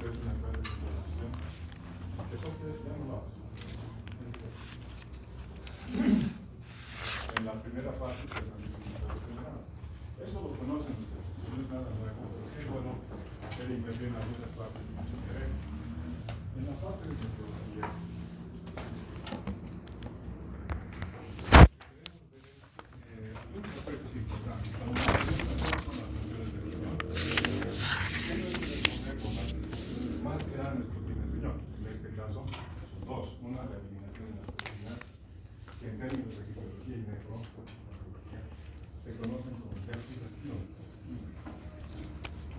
es una clase de introducción. Eso que ya no vamos. En la primera parte, pues, eso lo conocen ustedes, no es nada nuevo, pero sí, bueno, hacer inversión en algunas partes de mucho interés. En la parte de metodología, algunos aspectos importantes. Cuando se son las funciones del riñón, tiene que responder con las más grandes que tiene el riñón. En este caso, son dos. Una, la eliminación de las toxinas, que en términos de fisiología y nefropatología se conocen como deactivación toxina.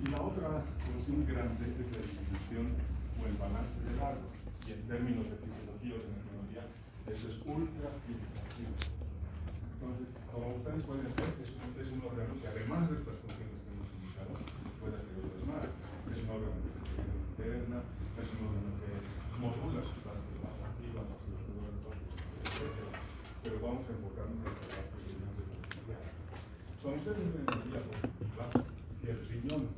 Y la otra función grande es la eliminación o el balance del agua. Y en términos de fisiología o de nefrología, eso es ultrafiltración. Entonces, como ustedes pueden ver, es un órgano que además de estas funciones que hemos indicado, puede hacer otras más. Es un órgano de secreción interna, es un órgano que modula sustancias más activas, etc. Pero vamos a enfocarnos en esta parte de la energía. Cuando ustedes ven energía positiva, si el riñón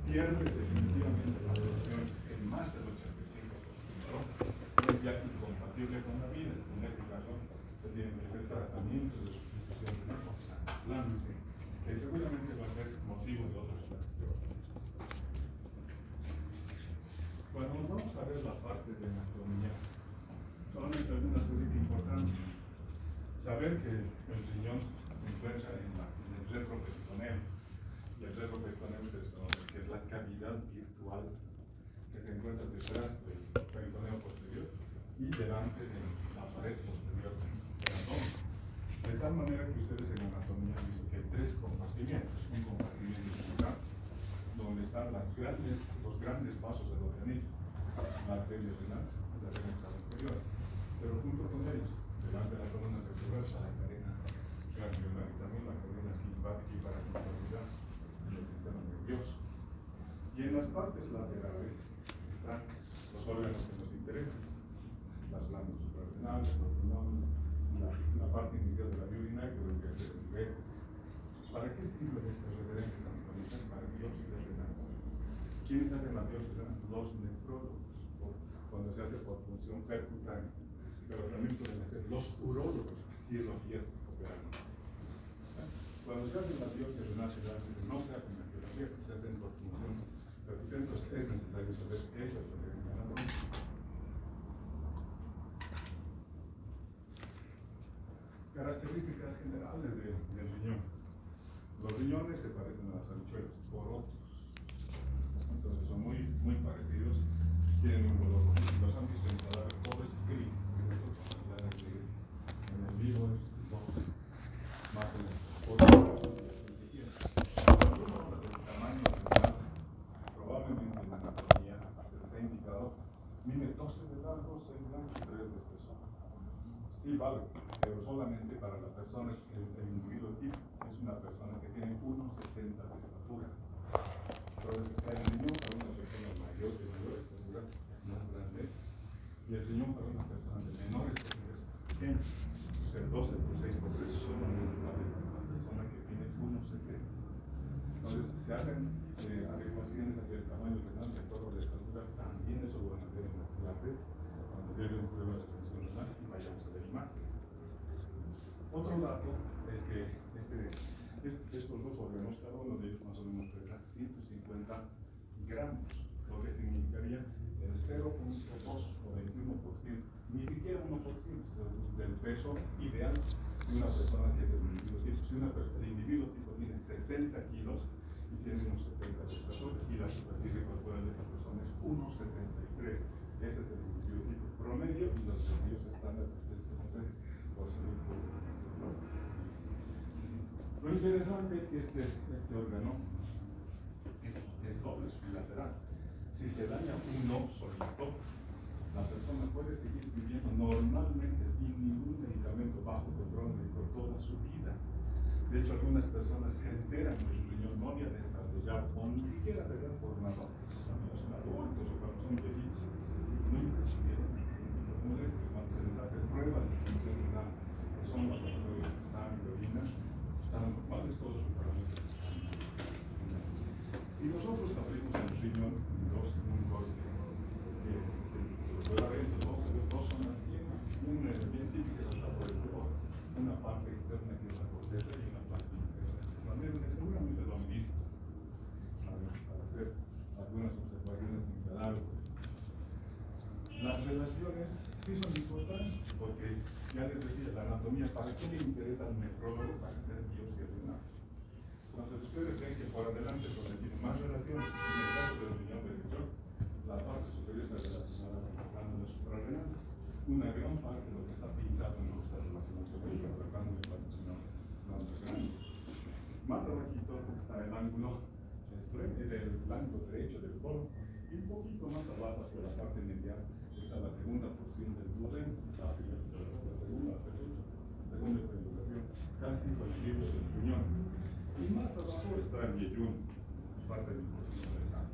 pierde definitivamente la función en más del 85%, es ya incompatible con la vida. En este caso, se tienen que hacer tratamientos de sustitución de trasplante, que seguramente va a ser motivo de otras clases. Bueno, vamos a ver la parte de anatomía. Solamente algunas cosas importantes. Saber que el riñón se encuentra en el retroperitoneo. Y el retroperitoneo es la cavidad virtual que se encuentra detrás del peritoneo posterior y delante de la pared posterior del abdomen. De tal manera que ustedes en anatomía han visto que hay tres compartimientos. Un compartimiento central, donde están los grandes vasos del organismo, la arteria renal y la vena cava inferior. Pero junto con ellos, delante de la columna vertebral está la cadena ganglionar y también la cadena simpática y parasimpática del sistema nervioso. Y en las partes laterales están los órganos que nos interesan, las glándulas suprarrenales, los riñones, la parte inicial de la vía urinaria que vendría a ser el útero. ¿Para qué sirven estas referencias anatómicas? Para biopsia renal. ¿Quiénes hacen la biopsia renal? Los nefrólogos, cuando se hace por función percutánea. Pero también pueden hacer los urólogos, cielo abierto, operando. Cuando se hace la biopsia renal, no se hace en la cielo abierto, se hace por función percutánea. Entonces es necesario saber esas referencias anatómicas. Características generales del riñón. Los riñones se parecen a las habichuelas, porotos. Entonces son muy, muy parecidos. Tienen un color rojizo. Los han visto en cadáver pobres gris. En el vivo es más o menos. Cuando uno habla del tamaño renal, probablemente en la anatomía se les ha indicado mide 12 de largo, 6 de ancho y 3 de espesor. Sí vale, pero solamente para la persona, el individuo tipo es una persona que tiene 1,70 de estatura. Entonces, el riñón para una persona mayor de mayor estatura es más grande y el riñón para una persona de menor estatura es más pequeño. O sea, 12 por 6 por 3 solamente vale para una persona que tiene 1,70. Entonces, se hacen adecuaciones hacia el tamaño renal de acuerdo a la estatura. También eso lo van a ver en las clases cuando lleven pruebas de función renal y vayamos a ver imágenes. Otro dato es que estos dos órganos, cada uno de ellos más o menos pesa 150 gramos, lo que significaría el 0.2 o 21%, ni siquiera 1% del peso ideal de una persona que es del individuo tipo. Si el individuo tipo tiene 70 kilos y tiene unos 70 de estatura y la superficie corporal de esta persona es 1,73, ese es el individuo tipo promedio y los medios estándares que ustedes conocen por salud pública. Lo interesante es que este órgano es doble, es bilateral. Si se daña uno solito, la persona puede seguir viviendo normalmente sin ningún medicamento bajo control médico toda su vida. De hecho, algunas personas se enteran que su riñón no había desarrollado o ni siquiera se dan por nada. Cuando son adultos o cuando son viejitos, nunca se vieron molestos. Cuando se les hace pruebas de función renal, que son laboratorios de sangre, orina, están normales todos sus parámetros. Si nosotros abrimos el riñón en dos, en un corte Sí son importantes, porque ya les decía, la anatomía, ¿para qué le interesa al nefrólogo para hacer biopsia renal? Entonces ustedes ven que por adelante es donde tiene más relaciones, en el caso del riñón derecho, la parte superior está relacionada con la glándula suprarrenal. Una gran parte de lo que está pintado no está relacionado con ella, la glándula suprarrenal. Más abajito está el ángulo del ángulo derecho del colon, y un poquito más abajo hacia la parte medial está la segunda porción del duodeno, la segunda estructuración, casi con el libro del riñón. Y más abajo está el yeyún, parte del porción renal.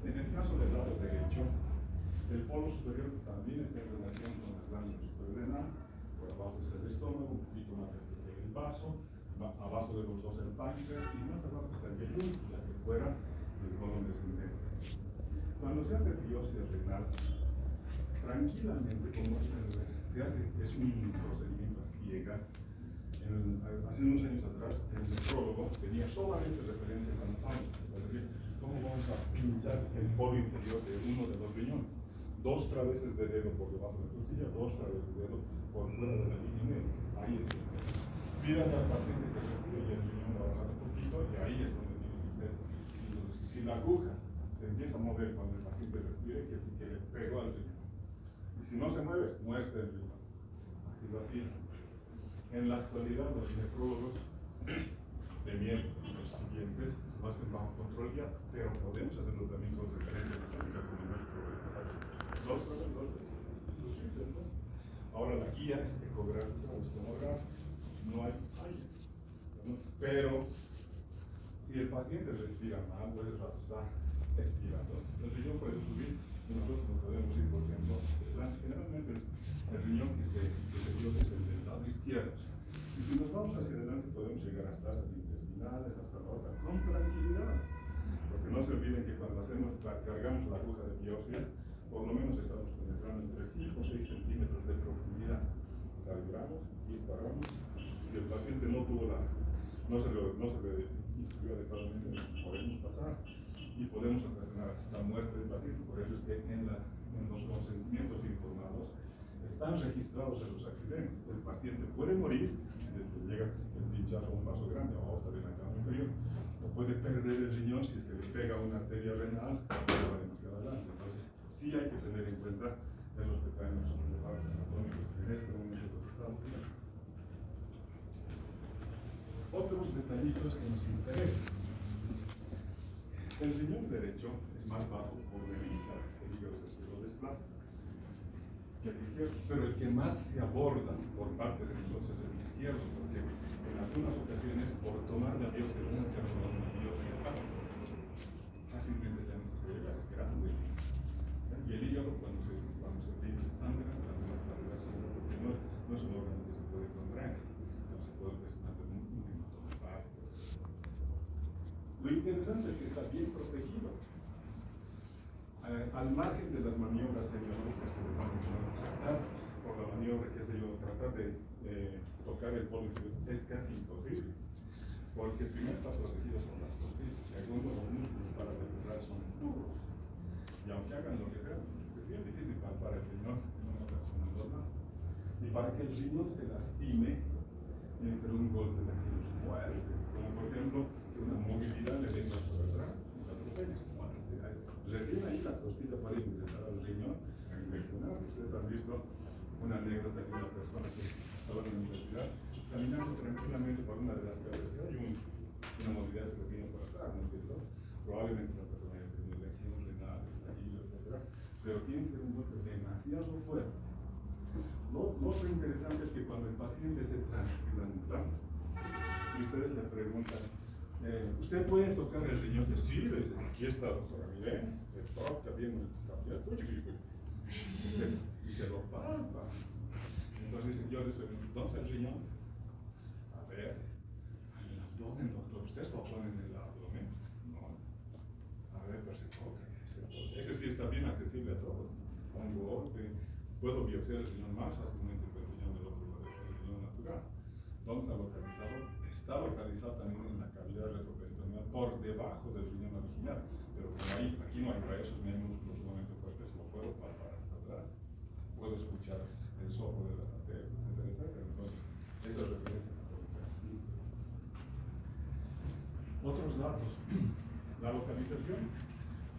En el caso del lado derecho, el polo superior también está en relación con la glándula suprarrenal. Por abajo está el estómago, un poquito más hacia el vaso, abajo de los dos el páncreas, y más abajo está el yeyún, y hacia afuera el colon descendente. Cuando se hace biopsia renal, tranquilamente, como se hace, es un procedimiento a ciegas. Hace unos años atrás, el nefrólogo tenía solamente referencias anatómicas, es decir, cómo vamos a pinchar el polo inferior de uno de los riñones. 2 traveses de dedo por debajo de la costilla, 2 traveses de dedo por fuera de la línea media. Ahí es. Miras al paciente que respira y el riñón va bajando un poquito, y ahí es donde tiene que ser. Si la aguja se empieza a mover cuando el paciente respire, que le pegó al riñón. Y si no se mueve, muestra el riñón. Así lo hacía. En la actualidad, los nefrólogos de miel y los siguientes lo hacen bajo control ya, pero podemos hacerlo también con referencia anatómica como nuestro dos. Ahora la guía es ecográfica o estomográfica. No hay falla. Pero si el paciente respira mal, pues el rato está expirando, el riñón puede subir y nosotros no podemos ir, por ejemplo, generalmente el riñón que se dio es el del lado izquierdo. Y si nos vamos hacia adelante podemos llegar a tasas intestinales, hasta la otra, con tranquilidad. Porque no se olviden que cuando cargamos la aguja de biopsia, por lo menos estamos penetrando entre 5 o 6 centímetros de profundidad. Calibramos, disparamos. Si el paciente no se le instruyó adecuadamente, podemos pasar y podemos ocasionar hasta muerte del paciente. Por eso es que en los consentimientos informados están registrados esos accidentes. El paciente puede morir desde que llega el pinchazo a un vaso grande o a otra de la cama inferior, o puede perder el riñón si es que le pega una arteria renal o va demasiado adelante. Entonces, sí hay que tener en cuenta esos pequeños elevados anatómicos que en este momento los estamos viendo. Otros detallitos que nos interesan. El riñón derecho es más bajo por medida, el hígado se lo desplaza, que el izquierdo, pero el que más se aborda por parte de nosotros es el izquierdo, porque en algunas ocasiones por tomar la biopsia de una biopsia fácilmente también se puede llegar, es grande. Y el hígado cuando se pide sangre, también está relacionado, porque no es un órgano que se puede contraer, no se puede presentar un hematoma. Lo interesante es que está bien protegido. Al margen de las maniobras semiológicas que les han mencionado, tratar por la maniobra, tratar de tocar el polo inferior es casi imposible, porque primero está protegido por las costillas, segundo los músculos para recuperar son duros, y aunque hagan lo que sea, es bien difícil palpar el riñón en una persona normal. Y para que el riñón se lastime, tiene que ser un golpe de aquellos fuertes, como por ejemplo que una movilidad le venga por atrás y la atropelle. Recién ahí la costilla puede ingresar al riñón a infeccionar. Ustedes han visto una anécdota de una persona que estaba en la universidad caminando tranquilamente por una de las calles y hay una movilidad se le vino por atrás, ¿no es cierto? Probablemente la persona haya tenido lesiones renales, flaquillo, etc. Pero tiene que ser un golpe demasiado fuerte. Lo otro interesante es que cuando el paciente se transplanta y ustedes le preguntan, ¿usted puede tocar el riñón? Que sí, aquí está, doctora, mire, se toca bien el cambiato y se lo palpa. Entonces yo les pregunto, ¿dónde el riñón? A ver, en el abdomen, doctor, ¿usted se lo pone en el abdomen? No. A ver, pero se toca. Ese sí está bien accesible a todos. Un golpe, puedo biopsiar el riñón más fácilmente que el riñón del otro lado, el riñón natural. ¿Dónde está localizado? Está localizado también en la cavidad retroperitoneal por debajo del riñón original, pero como aquí no hay huesos ni hay músculos sumamente fuertes, lo puedo palpar hasta atrás. Puedo puedo escuchar el soplo de las arterias, etcétera, etcétera. Entonces, eso es referencia católica. Otros datos. La localización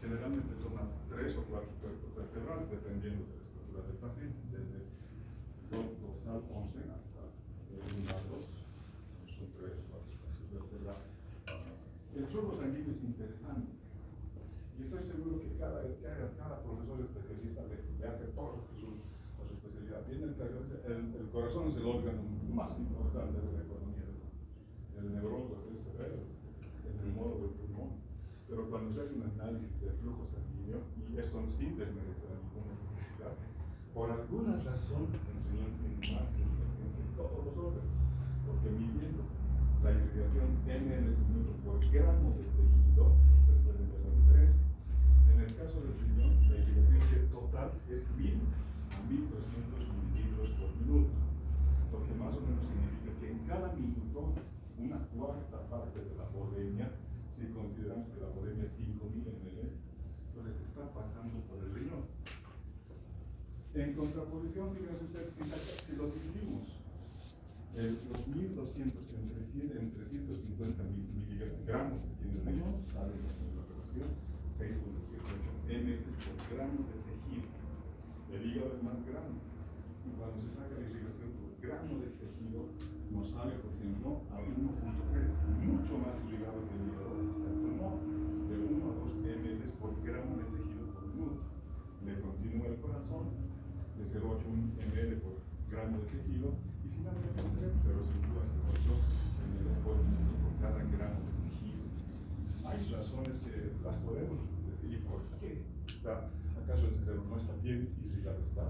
generalmente toma 3 o 4 cuerpos vertebrales, dependiendo de la estructura del paciente, desde dorsal 11 hasta el lumbar 2, son 3 o 4 espacios vertebrales. El flujo sanguíneo es interesante, y estoy seguro que cada profesor especialista le hace todo lo que a su especialidad. El corazón es el órgano más importante de la economía del neurólogo, del cerebro, el neumólogo, del pulmón. Pero cuando se hace un análisis del flujo sanguíneo, y esto sin desmerecer a ninguna especialidad, por alguna razón el riñón tiene más irrigación que todos los órganos, porque midiendo la irrigación ml minuto por gramo de tejido, ustedes pueden ver la diferencia. En el caso del riñón, la irrigación total es 1000 a 1200 mililitros por minuto, lo que más o menos significa que en cada minuto una cuarta parte de la volemia, si consideramos que la volemia es 5000 ml, entonces está pasando por el riñón. En contraposición, fíjense ustedes, si lo dividimos, los 1200 entre 150 miligramos que tiene el riñón, sale la relación 6,78 ml por gramo de tejido. El hígado es más grande, y cuando se saca la irrigación por gramo de tejido, nos sale, por ejemplo, a 1,3, mucho más irrigado que el hígado está el pulmón, de 1 a 2 ml por gramo de tejido por minuto. Le continúa el corazón, de 0,8 ml por gramo de tejido, y finalmente el cerebro, pero sin duda que 8 ml por minuto por cada gramo de tejido. Hay razones que las podemos decir, ¿por qué? ¿Acaso el cerebro no está bien irrigado? Está.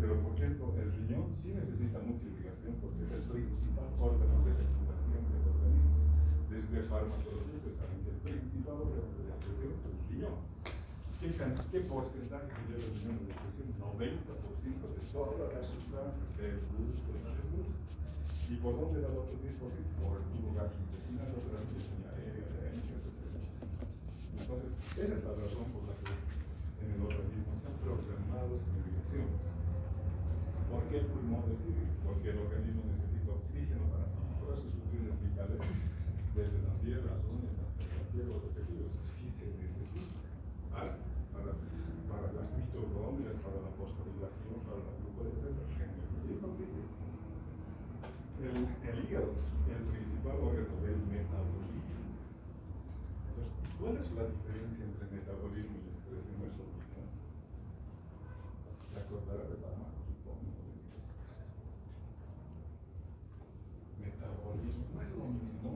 Pero, por ejemplo, el riñón sí necesita mucha irrigación porque es el principal órgano de respiración del organismo. Desde farmacología ustedes saben que el principal órgano de respiración es el riñón. ¿Qué porcentaje tiene el riñón de respiración? 90% de todas las sustancias del gusto y del gusto. ¿Y por dónde va el otro 10%? Por el tubo gastrointestinal, otra vía aérea, etc. Entonces, esa es la razón por la que en el organismo se ha programado esa irrigación. ¿Por qué el pulmón decide? Porque el organismo necesita oxígeno para todas sus funciones vitales, desde la piel, las uñas, hasta la piel, los tejidos. Sí se necesita para las mitocondrias, para la fosforilación, para la glucosa, etc. El hígado, el principal órgano del metabolismo. Entonces, ¿cuál es la diferencia entre metabolismo y excreción? No es lo mismo. ¿Se acordará de la mano, supongo? Metabolismo no es lo mismo.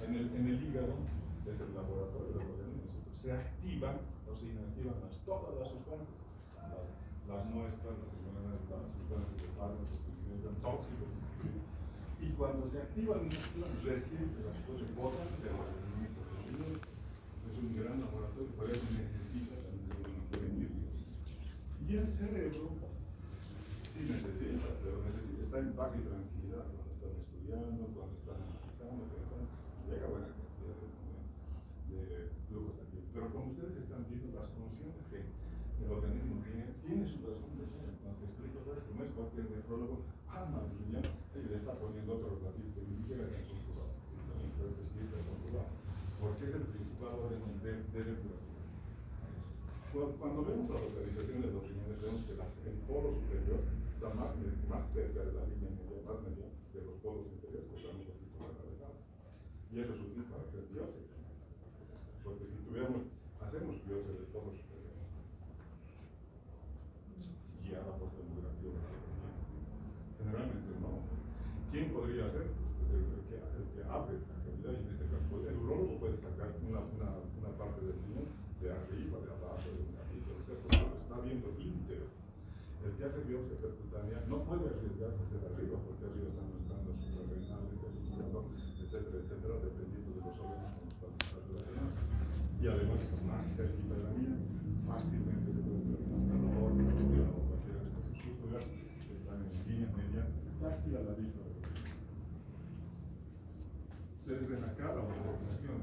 En el hígado es el laboratorio del organismo. Se activan o se inactivan todas las sustancias, las muestras, las sustancias de fármacos que se consideran tóxicos. Y cuando se activan, recién se las puede botar de los elementos del riñón. Es un gran laboratorio, por eso necesita también una buena irrigación. Y el cerebro sí necesita, pero está en paz y tranquilidad cuando están estudiando, cuando están analizando, llega buena cantidad de flujo sanguíneo. Pero como ustedes están viendo, las funciones que el organismo tiene su razón de ser. Entonces explico esto, no es cualquier nefrólogo, el riñón, y le está poniendo otros latidos que ni siquiera están comprobados. Pero que sí está comprobado, porque es el principal órgano de depuración. Cuando vemos la localización de los riñones, vemos que el polo superior está más cerca de la línea media, más media de los polos inferiores, que están un poquito más alejados. Y eso es útil para hacer biopsia. Porque si hacemos biopsia del polo superior, guiada por tomografía, generalmente no. ¿Quién podría hacer? El que abre la cavidad, y en este caso el urólogo puede sacar una parte del riñón de arriba, de abajo, de un ladito, etc. Está viendo íntegro. El que hace biopsia percutánea no puede arriesgarse desde arriba, porque arriba están mostrando suprarrenales, el hígado, etcétera, etcétera, dependiendo de los órganos con los cuales está relacionado. Y además está más cerquita de la mía, fácilmente se puede traspasar la órgano o cualquiera de estas estructuras que están en línea media, casi al ladito de los. Ustedes ven acá la organización,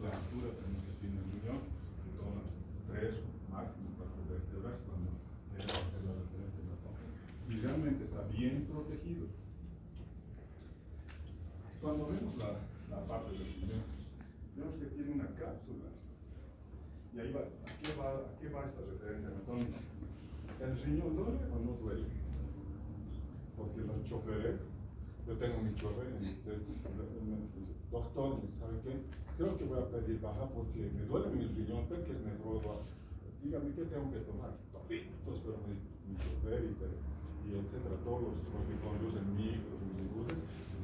la altura también que tiene el riñón, que toma 3 máximo 4 vértebras cuando debe hacer la referencia en la toma. Y realmente está bien protegido. Cuando vemos la parte del riñón, vemos que tiene una cápsula. Y ahí va, ¿a qué va esta referencia anatómica? ¿El riñón duele o no duele? Porque los choferes, yo tengo mi chofer y me dice, doctor, ¿sabe qué? Creo que voy a pedir baja porque me duele mi riñón, creo que es nefrólogo. Dígame qué tengo que tomar. Toditos, pero mi chofer y etcétera, todos los que conducen micros, minibuses.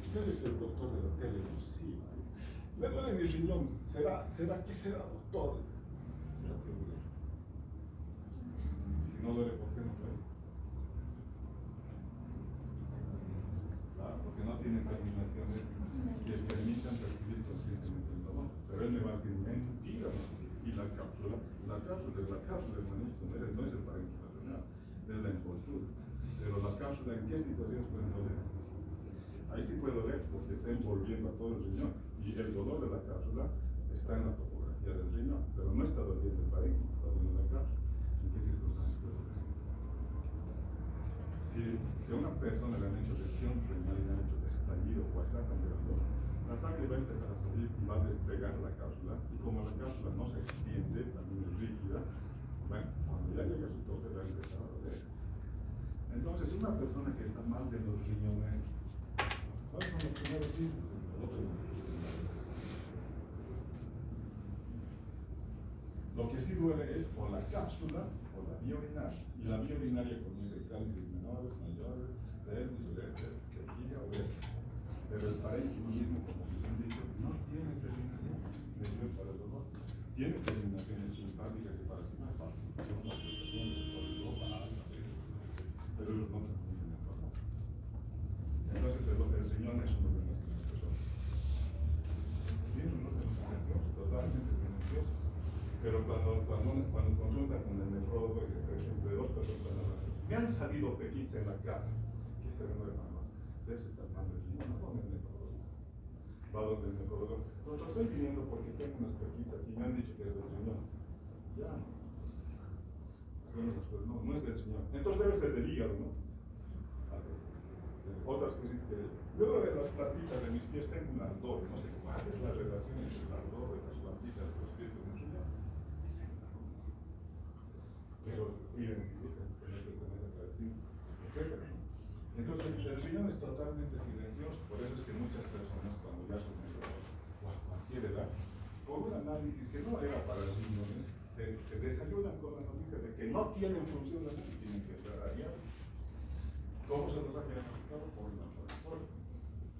Usted es el doctor de la tele. Sí, me duele mi riñón. ¿Será que será, doctor? ¿Será que duele? Si no duele, ¿por qué no duele? Claro, porque no tiene terminaciones que permitan percibir conscientemente el dolor. Pero él me va a decir, mentira. Y la cápsula del manuscrito no es el parénquima renal, es la envoltura. Pero la cápsula, ¿en qué situaciones puede doler? Ahí sí puede doler porque está envolviendo a todo el riñón. Y el dolor de la cápsula está en la topografía del riñón, pero no está doliendo el parénquima, está doliendo la cápsula. ¿En qué circunstancias puede doler? Si a una persona le han hecho lesión renal y le han hecho estallido o está sangrando, la sangre va a empezar a salir y va a despegar la cápsula. Y como la cápsula no se extiende, también es rígida, bueno, cuando ya llega a su tope va a empezar a doler. Entonces, una persona que está mal de los riñones, ¿cuáles son los primeros síntomas del dolor? Lo que sí duele es o la cápsula o la vía urinaria. Y la vía urinaria comienza cálices menores, mayores, dermis, ureter, vejiga, ureter. Pero el parénquima mismo, como les han dicho, no tiene terminación para el dolor. Tiene terminaciones simpáticas y parasimpáticas, son las aplicaciones, el polidropa, pero ellos no transmiten el dolor. Entonces el riñón es un órgano silencioso. Sí, es un órgano silencioso, totalmente silencioso. Pero cuando consulta con el nefrólogo, entre dos personas, me han salido pequitas en la cara, que se ven hermanos, debes estar mal del riñón, no donde el nefrólogo. Va donde el nefrólogo, doctor, estoy viniendo porque tengo unas pequitas aquí, me han dicho que es del riñón. Ya, no es del riñón. Entonces debe ser del hígado, ¿no? Otras cosas que luego de las plantitas de mis pies tengo un ardor, no sé cuál es la relación entre el ardor de las plantitas de los pies con el riñón. Pero identifican con ese tener agradecido, etc. Entonces el riñón es totalmente silencioso, por eso es que muchas personas cuando ya son mayores o a cualquier edad, con un análisis que no era para los riñones, se desayunan con la noticia de que no tienen función renal y tienen que entrar a diario. ¿Cómo se los ha diagnosticado? Por un laboratorio,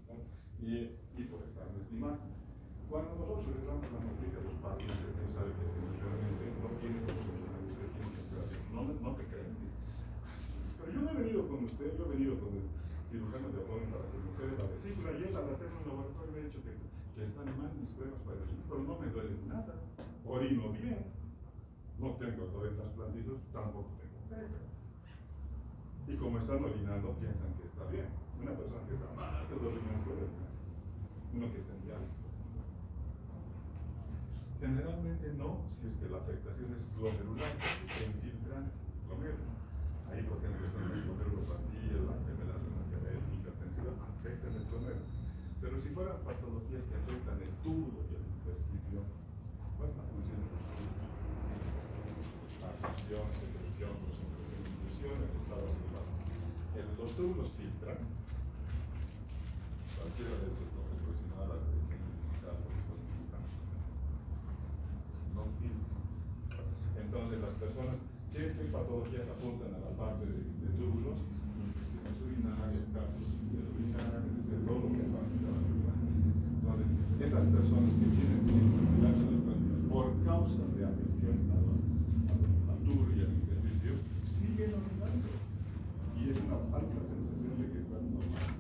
¿no? Y por exámenes de imágenes. Cuando nosotros les damos la noticia a los pacientes, ellos saben que realmente no tienen función renal y se tienen que entrar. No te creen. Pero yo no he venido con usted, yo he venido con el cirujano de apoyo para que me quede la vesícula y él al hacer un laboratorio me ha dicho que están mal mis pruebas para el riñón, pero no me duele nada. Orino bien, no tengo dolor en las plantitas, tampoco tengo pega. Y como están orinando, piensan que está bien. Una persona que está mal de los riñones puede orinar. Uno que está en diálisis. Generalmente no, si es que la afectación es glomerular, porque infiltran ese glomérulo. Ahí, por ejemplo, está el glomerulopatía, la enfermedad renal hipertensiva, afectan el glomérulo. Pero si fueran patologías que afectan el túbulo y el intersticio, ¿cuál es la función de los túbulos? Absorción, secreción, concentración, inclusión, el estado celular. Los túbulos filtran cualquiera de estos bloques aproximadas de no filtran. Entonces las personas, ¿qué patologías apuntan a la parte de túbulos? Infecciones urinarias, cálculos urinarios, de todo lo que afecta a la urina. Entonces, esas personas que tienen enfermedad renal por causa de afección al túbulo y al intersticio, siguen orinando. Y es una falsa sensación de que están normales.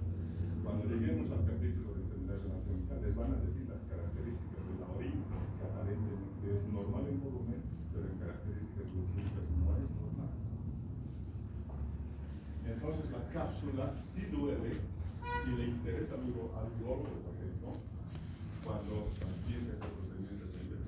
Cuando lleguemos al capítulo de enfermedades anatómicas, les van a decir las características de la orina, que aparentemente es normal en volumen, pero en características bioquímicas no es normal. Entonces la cápsula sí duele y le interesa al biólogo, por ejemplo, cuando empieza ese procedimiento de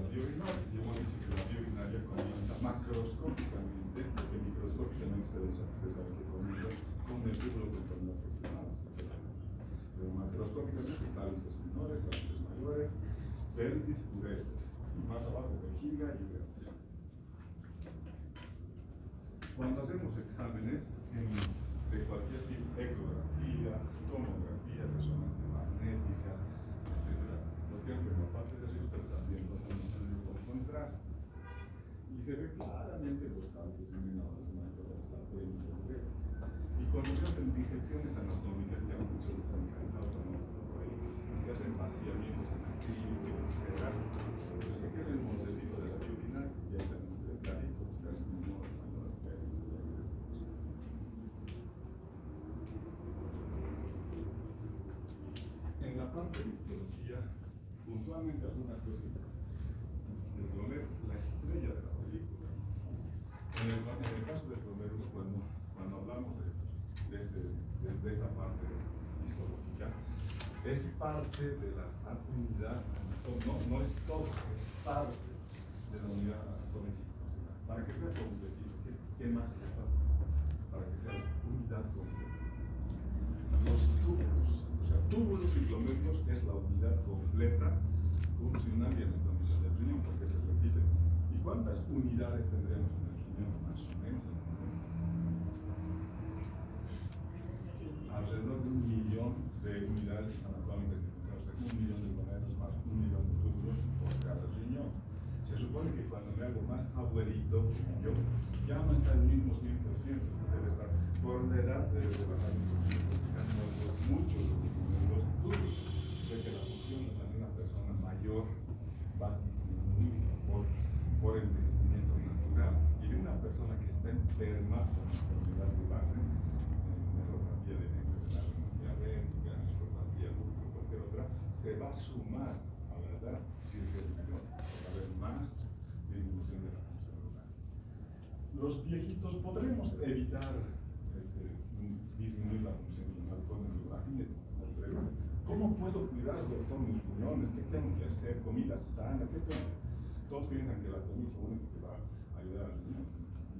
la vía urinaria. Y hemos dicho que la vía urinaria comienza macroscópicamente, porque microscópicamente ustedes saben que comienza con el túbulo contorno aproximado. Pero macroscópicamente, varices menores, varices mayores, pelvis, uretra. Y más abajo, vejiga y uretra. Cuando hacemos exámenes de cualquier tipo, ecografía, tomografía, resonancia magnética, etc., lo que en la parte de arriba está viendo un estudio con contraste. Y se ve claramente los calcios menores, la pelvis, el uretra. Y cuando se hacen disecciones anatómicas, que muchos están encantados por ahí, y se hacen vaciamientos en el clínico, etc., pues se queda el montecito de la vía urinaria, y ahí tenemos el clarito, los calcios menores, mayores, pelvis. En la parte de histología, puntualmente algunas cositas. El glomérulo, la estrella de la película. En el caso del glomérulo, cuando hablamos de esta parte histológica, es parte de la unidad, no es todo, es parte de la unidad anatómica. Para que sea completito, ¿qué más le falta? Para que sea unidad completa. Los túbulos, o sea, túbulos y glomérulos es la unidad completa funcional y anatómica del riñón, porque se repite. ¿Y cuántas unidades tendremos en el riñón? Más o menos. Alrededor de 1 millón de unidades anatómicas, o sea, 1 millón de glomérulos más 1 millón de túbulos por cada riñón. Se supone que cuando me hago más abuelito, yo ya no está el mismo 100%, debe estar por la edad, debe bajar un poquito, porque se han muerto muchos los túbulos. Sé que la función de una persona mayor va disminuyendo por el envejecimiento natural. Y de una persona que está enferma con enfermedad de base, nefropatía de enfermedad diabética, nefropatía lúpica, cualquier otra, se va a sumar a la edad si es que es menor. Va a haber más disminución de la función renal. Los viejitos podremos evitar disminuir la función renal con el así. ¿Cómo puedo cuidar, doctor, mis riñones? ¿Qué tengo que hacer? ¿Comida sana? ¿Qué tengo? Todos piensan que la comida es lo único que va a ayudar al riñón.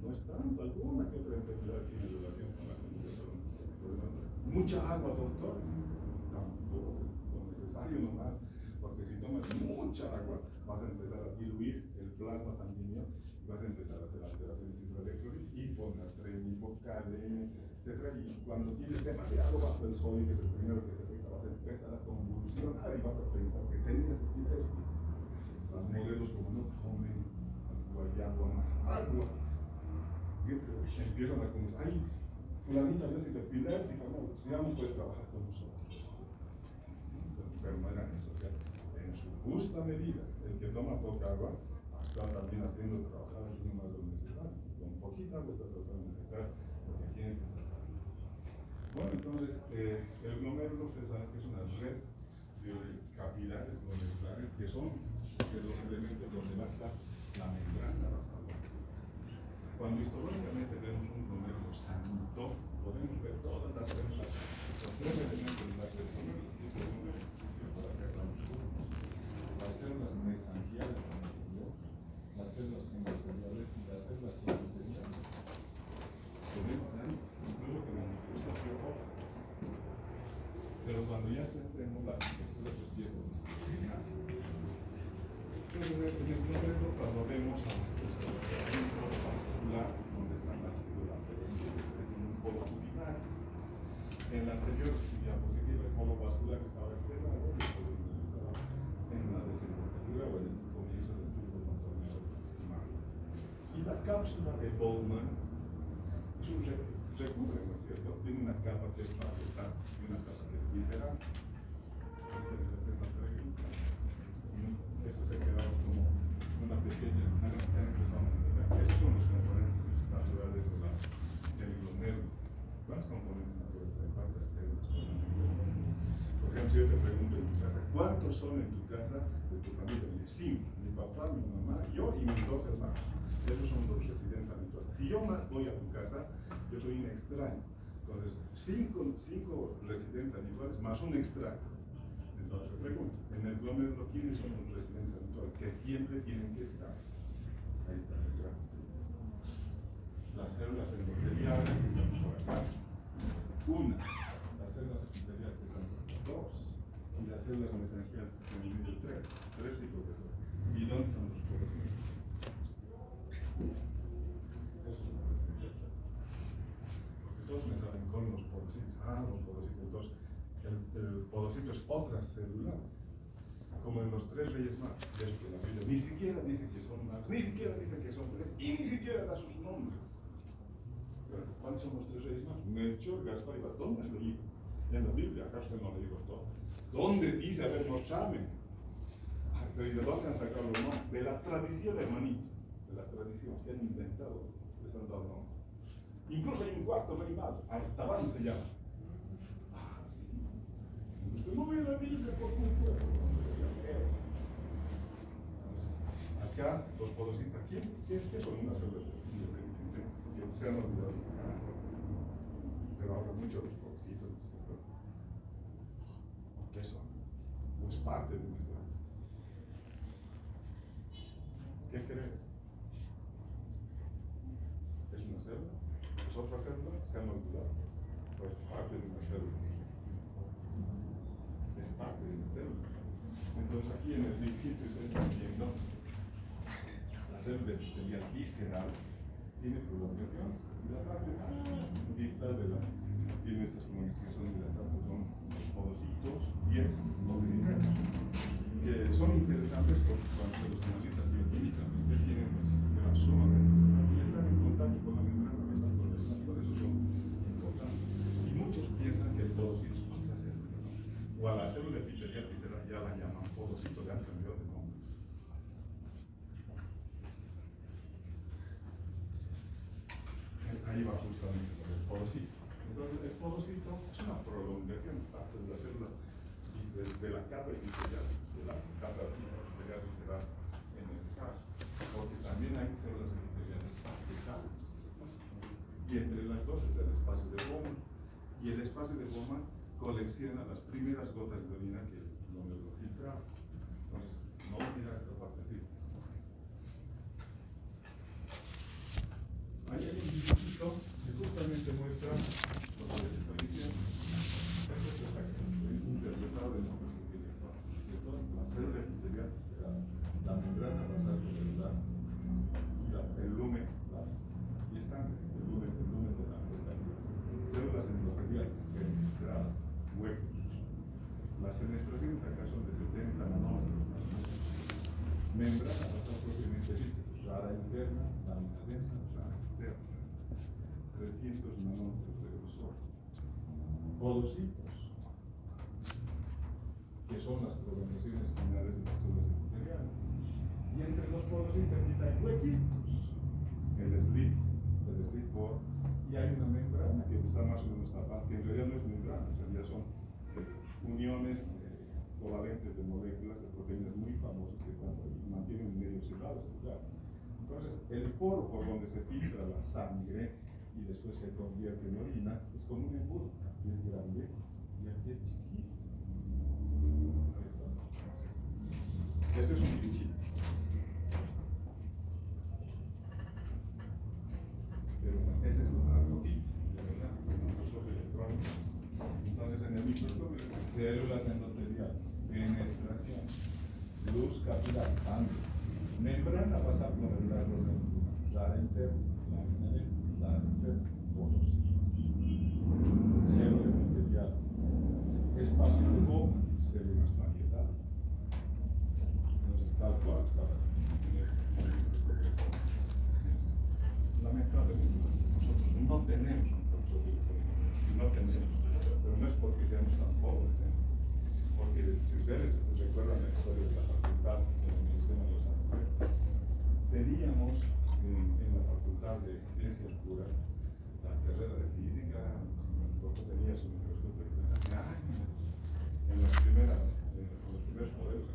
No es tanto. Alguna que otra enfermedad tiene relación con la comida. Mucha agua, doctor. Tampoco. Lo necesario nomás. Porque si tomas mucha agua, vas a empezar a diluir el plasma sanguíneo y vas a empezar a hacer alteraciones hidroeléctricas, hiponatremia, hipocalemia, etc. Y cuando tienes demasiado bajo el sodio, que es el primero que se afecta, vas a empezar a convulsionar y vas a pensar que tenías epilepsia. Los modelos como no tomen agua, más agua, empiezan a convulsionar. Ay, la niña ya es epiléptica, no, ya no puede trabajar con nosotros. Pero no era eso, o sea, en su justa medida, el que toma poca agua está también haciendo trabajar el riñón más de lo necesario. Con poquita agua está tratando de afectar lo que tiene que estar. Bueno, entonces, el glomérulo, ustedes saben que es una red de capilares glomerulares que son de los elementos donde va a estar la membrana basal. Cuando histológicamente vemos un glomérulo sanito, podemos ver todas las células, los 3 elementos de la glomérulo. Las células mesangiales en el interior, las células endoteliales y las células endoteliales. Se ven ahí, incluso con el microscopio óptico. Pero cuando ya tenemos la arquitectura se empieza a distorsionar. Entonces, en el glomérulo, cuando vemos un polo vascular, donde está la en un polo urinario. En la anterior diapositiva, el polo vascular estaba este lado, y el polo urinario estaba en la desembocadura o en el comienzo del tubo contorno proximal. Y la cápsula de Bowman es un recubre, ¿no es cierto? Tiene una capa que es parietal y una capa que es visceral. Esto se queda como una pequeña, se han empezado a entender. Estos son los componentes naturales del glomérulo. ¿Cuántos componentes naturales hay? ¿Cuántas células? Por ejemplo, si yo te pregunto en tu casa, ¿cuántos son en tu casa de tu familia? Me dices, 5, mi papá, mi mamá, yo y mis 2 hermanos. Esos son los residentes habituales. Si yo más voy a tu casa, yo soy un extraño. Entonces, 5 residentes habituales más un extraño. Entonces se pregunta, en el glómerulo, ¿quiénes son los residentes habituales? Que siempre tienen que estar. Ahí está el gráfico. Las células endoteliales que están por acá. Una. Las células epiteliales que están por acá. Dos. Y las células mesenquimales que están en el medio. Tres. Tres tipos de células. ¿Y dónde están los porocitos? Eso es lo que se entiende. Porque todos me saben con los porocitos. Los porocitos. Entonces, el porocito es otras células. Como en los tres reyes magos. De hecho, la Biblia ni siquiera dice que son magos, ni siquiera dice que son tres, y ni siquiera da sus nombres. Pero, ¿cuáles son los tres reyes magos? Melchor, Gaspar y Baltasar. ¿Dónde lo digo? En la Biblia, acá usted no le digo todo. ¿Dónde dice? A ver, mostrame. Pero ¿y de dónde han sacado los nombres? De la tradición, hermanito. De la tradición, se han inventado, les han dado nombres. Incluso hay un cuarto rey mago, Artaban se llama. Sí. Usted no ve la Biblia por un pueblo. Acá, los porocitos, ¿qué son unas células independientes? Que se han olvidado. Pero habla mucho de los porocitos, ¿no? ¿Qué son? Pues parte de nuestra. ¿Qué crees? ¿Es una célula? ¿Es otra célula? Se han olvidado. Pues parte de una célula. Es parte de una célula. Entonces aquí en el dibujito ustedes están viendo la célula epitelial visceral tiene prolongaciones y la parte más distal de la tiene esas comunicaciones dilatadas son los podocitos y es lo que dicen que son interesantes porque cuando se los analiza bioquímicamente tienen una sumamente y están en contacto con la membrana basal, por eso son importantes. Y muchos piensan que el podocito es otra célula, ¿no? O a la célula epitelial visceral ya la llaman podocito, le han cambiado de nombre. Ahí va justamente el porocito. Entonces, el porocito es una prolongación, es parte de la célula de la capa epitelial, de la capa epitelial visceral en este caso, porque también hay células epiteliales basales. Y entre las dos está el espacio de Bowman. Y el espacio de Bowman colecciona las primeras gotas de orina que donde lo filtra. Entonces, no olvidar esta partecita. Ahí hay un dibujito que justamente muestra lo que les estoy diciendo. Esto está interpretado en nombres intelectuales. La célula epitelial será la membrana basal celular y el lumen, y están el lumen de la células endoteliales fenestradas, huecos. Las fenestraciones acá son de 70 nanómetros. Membrana basal propiamente dicha, rara interna, lámina densa, rara externa. 300 nanómetros de grosor. Podocitos, que son las prolongaciones finales de las células epiteliales. Y entre los podocitos aquí hay huequitos. El slit bore, y hay una membrana que está más o menos tapada, que en realidad no es membrana, en realidad son uniones covalentes de moléculas de proteínas muy famosas que están ahí, mantienen un medio cerrado este lugar. Entonces, el poro por donde se filtra la sangre y después se convierte en orina es como un embudo. Aquí es grande y aquí es chiquito. Este es un dibujito. Pero esta es una fotito, de verdad, un microscopio electrónico. Entonces, en el microscopio, células endoteliales, fenestración, luz capilar, sangre, membrana basal glomerular, rara interna, lámina densa, rara externa, podocitos, célula epitelial, espacio de Bowman, células variedades. Entonces, tal cual está en el microscopio. Lamentablemente, nosotros no tenemos un profesor de economía, si no tenemos, pero no es porque seamos tan pobres, porque si ustedes recuerdan la historia de la facultad de la Universidad de Los Ángeles, teníamos en la facultad de Ciencias Puras la carrera de física, porque tenía su microscopio hace años, en los primeros modelos.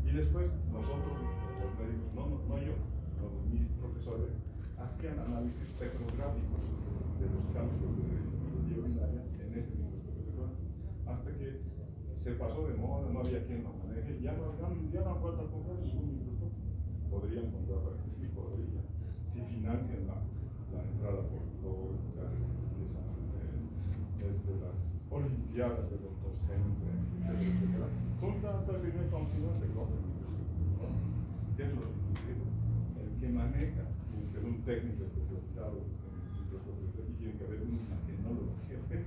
Y después nosotros, los médicos, no yo, sino mis profesores, hacían análisis petrográficos de los campos de urinaria en este microscopio electrónico, hasta que se pasó de moda, no había quien lo maneje, ya no han vuelto a comprar ningún microscopio. Podrían comprar, para que sí podrían. Si financian la entrada por lógica, desde las Olimpiadas de los docentes, etcétera, son tantas y no si no se compra el microscopio, ¿no? ¿Qué es lo que digo? El que maneja, tiene que ser un técnico especializado en el microscopio, y tiene que haber un tecnólogo jefe.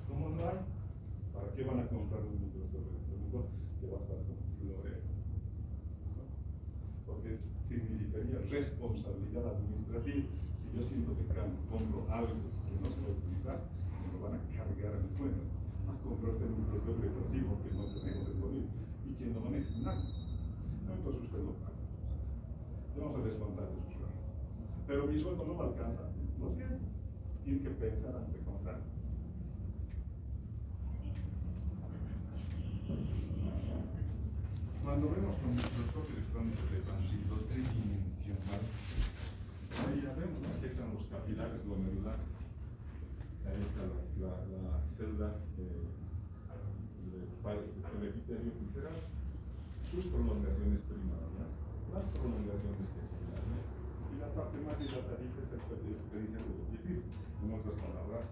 ¿Cómo no hay? ¿Para qué van a comprar un microscopio electrónico que va a estar con fluoreno? ¿No? Porque significaría responsabilidad administrativa. Si yo siento que compro algo que no se va a utilizar, me lo van a cargar en cuenta. A comprarte un microscopio electrónico que no tenemos disponible. ¿Y quién lo maneja? Nadie. No, entonces usted lo paga. Vamos a descontar de su sueldo. Pero mi sueldo no me alcanza. Lo siento. Tiene que pensar antes de comprar. Cuando vemos con microscopio electrónico de tránsito tridimensional, ahí ya vemos, ¿no? Aquí están los capilares glomerulares, ahí está la célula del epitelio visceral, sus prolongaciones primarias, las prolongaciones secundarias y la parte más dilatadita es el pericia de los pies. En otras palabras,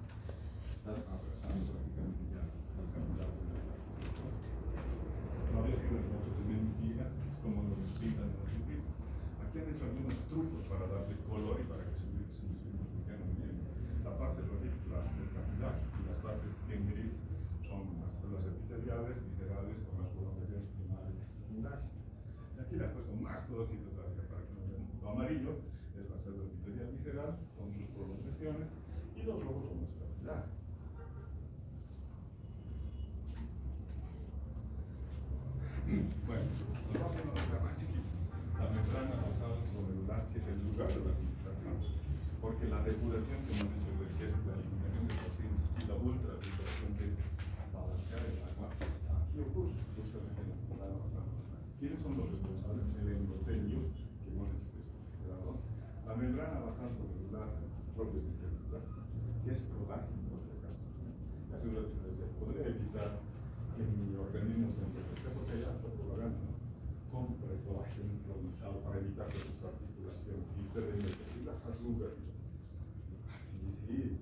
están abrazando prácticamente ya al capilar de la no había sido el mocho de mentira como nos pintan en los libros. Aquí han hecho algunos trucos para darle color y para que se surgiera bien. La parte rojiza es el capilar y las partes en gris son las epiteliales, viscerales con las prolongaciones primarias y secundarias. Y aquí le han puesto más colorcito todavía para que no vean. Lo amarillo es la célula epitelial visceral con sus prolongaciones y los rojos son los capilares. Bueno, nos vamos a una letra más chiquita, la membrana basal glomerular, que es el lugar de la filtración, porque la depuración que hemos dicho de que es la eliminación de toxinas y la ultrafiltración que es balancear el agua, aquí ocurre justamente en la membrana basal. ¿Quiénes son los responsables? El endotelio, que hemos dicho que es un estrador, la membrana basal glomerular propiamente dicha, que es colágeno, por si acaso. La célula decía, podría evitar que mi organismo se envejezca porque ya está propagando, ¿no? Compre colágeno improvisado para evitar que sus articulaciones filtren y las arrugas. Así, sí.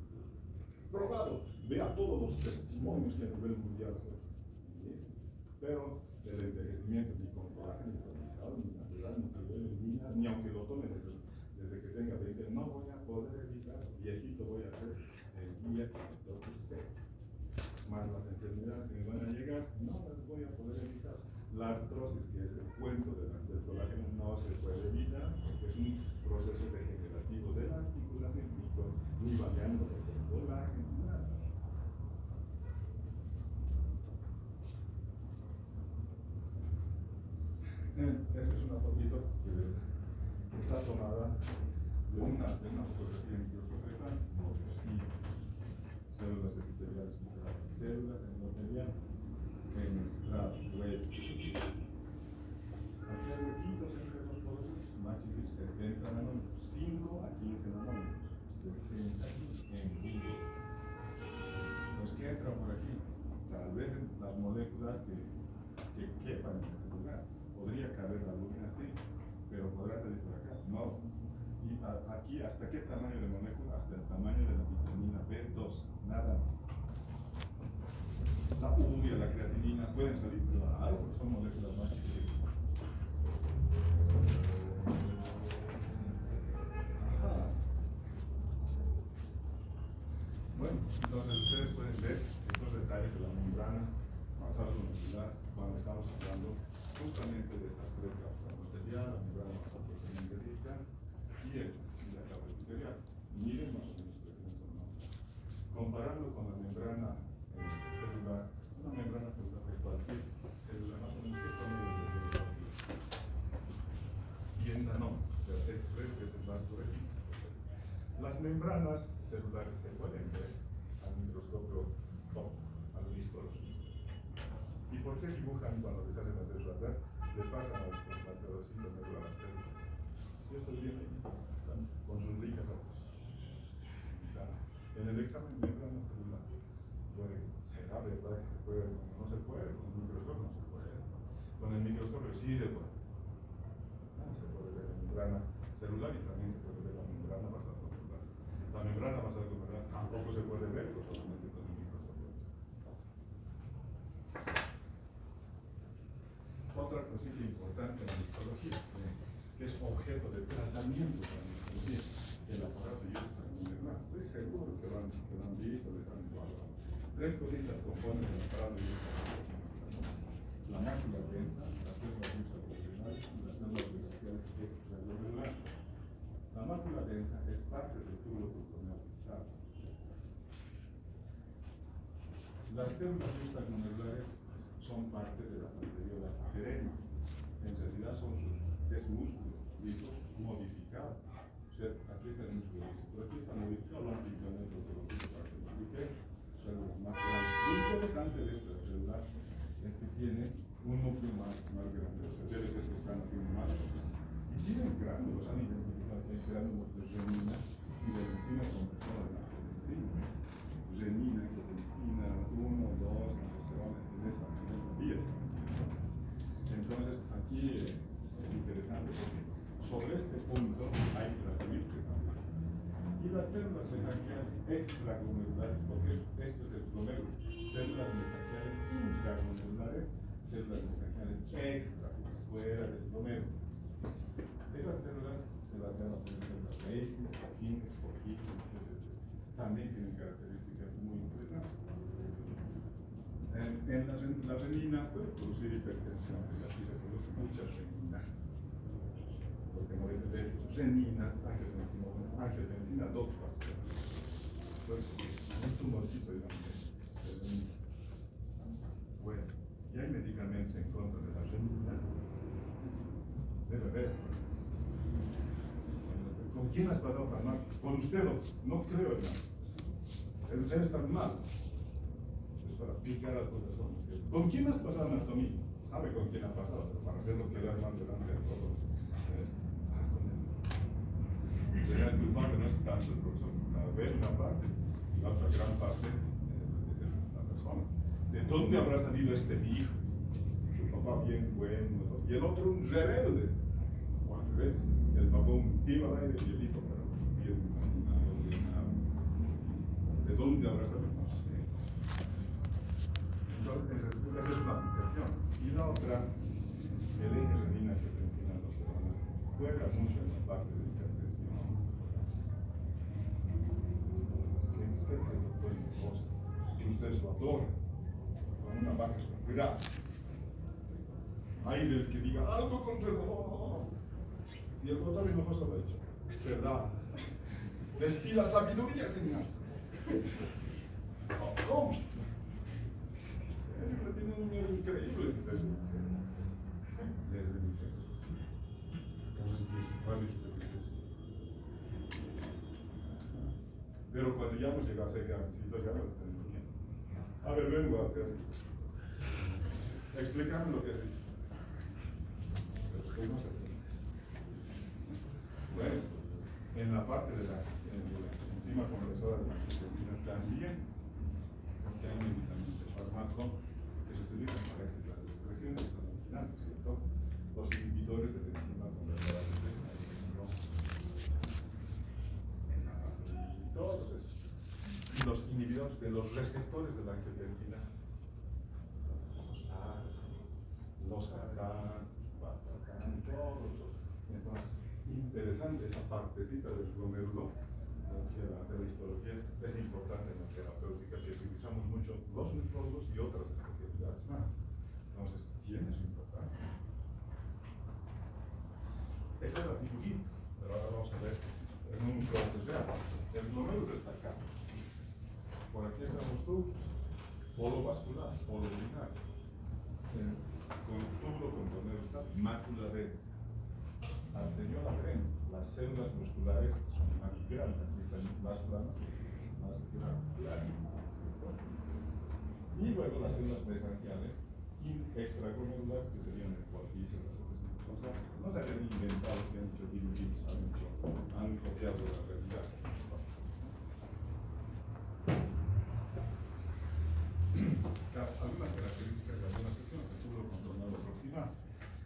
Probado. Vea todos los testimonios que a nivel mundial se hacen. Pero el envejecimiento ni con colágeno improvisado, ni natural, ni que elimina, ni aunque lo tome desde que tenga 20, no voy a poder evitar. Viejito voy a ser el día que me toque esté. Más las enfermedades que me van a llegar, no las voy a poder evitar. La artrosis, que es el cuento del colágeno, no se puede evitar porque es un proceso degenerativo de la articulación ni variando el colágeno, nada. Esta es una fotito que ves, está tomada de una fotografía en microscopio, células epiteliales, células endoteliales, en estrado, hueco. Aquí hay huequitos entre los poros, más chiquitos, 70 nanómetros, 5 a 15 nanómetros, 60 en vivo. Los que entran por aquí, tal vez las moléculas que quepan en este lugar, podría caber la lumina así, pero podrá salir por acá, no. Y aquí, ¿hasta qué tamaño de molécula? Hasta el tamaño de la vitamina B2, nada más. La urea, la creatinina pueden salir, claro, porque son moléculas más chiquitas. Ajá. Bueno, entonces ustedes pueden ver estos detalles de la membrana basal glomerular cuando estamos hablando justamente de estas tres capas, la endotelial, la membrana basal propiamente dicha y la capa epitelial. Miren más o menos presentes, ¿no? Comparando con la membrana celular, una membrana celular de cualquier célula, más o menos, ¿qué promedio de velocidad? 100 nanómetros, o sea, es 3 veces más por ejemplo. Las membranas celulares se pueden ver al microscopio top, al histología. ¿Y por qué dibujan cuando les hacen hacer su atar? Le pasan al marcadorcito negro a la célula. Y esto viene ahí, están con sus ligas. En el examen de membrana celular, bueno, será verdad que se puede, no con el microscopio sí se puede. Se puede ver la membrana celular y también se puede ver la membrana basal-glomerular. La membrana basal-glomerular tampoco se puede ver solamente con el microscopio. Otra cosita importante en la histología, que es objeto de tratamiento también, es decir, el aparato iostaglomerular. Estoy seguro que lo han visto, les han evaluado. Tres cositas componen el aparato iostaglomerular: la mácula densa, las células intraglomerulares y las células mesangiales extraglomerulares. La mácula densa es parte del tubo pulmonar distal. Las células extraglomerulares son parte de las arteriolas aferénicas. En realidad es músculo liso modificado. O sea, aquí está el músculo liso, pero aquí está modificado ampliamente por los células más grandes. Lo interesante de estas células es que tienen un núcleo más grande. O sea, debe ser que están haciendo más. Y tienen gránulos, han identificado que hay gránulos de renina y de enzima conversora de la angiotensina. Renina, angiotensina, 1, 2, aldosterona, en esa vía está. Entonces, aquí es interesante porque sobre este punto hay tratamientos también. Y las células mesangiales extraglomerulares, porque esto es el glomérulo, células mesangiales intraglomerulares, células mesangiales extra, fuera del glomérulo. Esas células se las llaman células Reichs, Purkinje, etc. También tienen características muy interesantes. La renina puede producir hipertensión, así se produce mucha renina. Porque no es el hecho. Renina, angiotensina 2 vasculares. Un tumorcito, digamos, de renina. Bueno, y hay medicamentos en contra de la renina. Debe haber. ¿Con quién has pasado tan mal? Con usted, no creo, hermano. Debe estar mal. Es para picar al corazón. ¿Con quién has pasado anatomía? Sabe con quién ha pasado, pero para hacerlo quedar mal delante de todos. Con él. El culpable no es tanto el profesor. Tal vez una parte, la otra gran parte es la persona. ¿De dónde habrá salido este hijo? Su papá bien bueno, y el otro un rebelde. O al revés, el papá un tío al aire y el hijo, pero bien ordenado. ¿De dónde habrá salido? No sé. Entonces, esa es una aplicación. Y la otra, el eje renina-angiotensina-aldosterona juega mucho en la parte de hipertensión. Que usted se lo puede imponer, que ustedes lo adoran, con una vaca grave. Hay del que diga algo contra el dolor. Si el doctor Hinojosa lo ha dicho, es verdad. Destila sabiduría, señor. ¿Cómo? Siempre tiene un número increíble desde mi ser. Entonces, viejito que es esto. Pero cuando ya hemos llegado a ser grandecitos, ya no lo tenemos bien. A ver, vengo a ver. Explícame lo que has dicho. Pero usted no se entiende. Bueno, en la parte de la enzima conversora de la angiotensina también, porque hay un medicamento fármaco que se utiliza para esta clase de presiones que están imaginando, ¿cierto? Los inhibidores de la enzima conversora de la angiotensina. Y todos esos. Y los inhibidores de los receptores de la angiotensina. Los ACAN, todos los. Entonces, interesante esa partecita del glomérulo de la histología es importante en la terapéutica, que utilizamos mucho los nefrólogos y otras especialidades más. Entonces, tiene su importancia. Esa es la figurita, pero ahora vamos a ver en un corte real. El glomérulo está acá. Por aquí estamos tú, polo vascular, polo urinario. Con túbulo contornero está mácula densa. Anterior a las células musculares son más grandes, aquí están más planas, más grandes. Y luego las células mesangiales extraglomerulares, que serían el cuartillo, las otras. O sea, no se habían inventado, se han hecho dibujitos, han copiado la realidad. Algunas características de algunas secciones, el túbulo contornado proximal.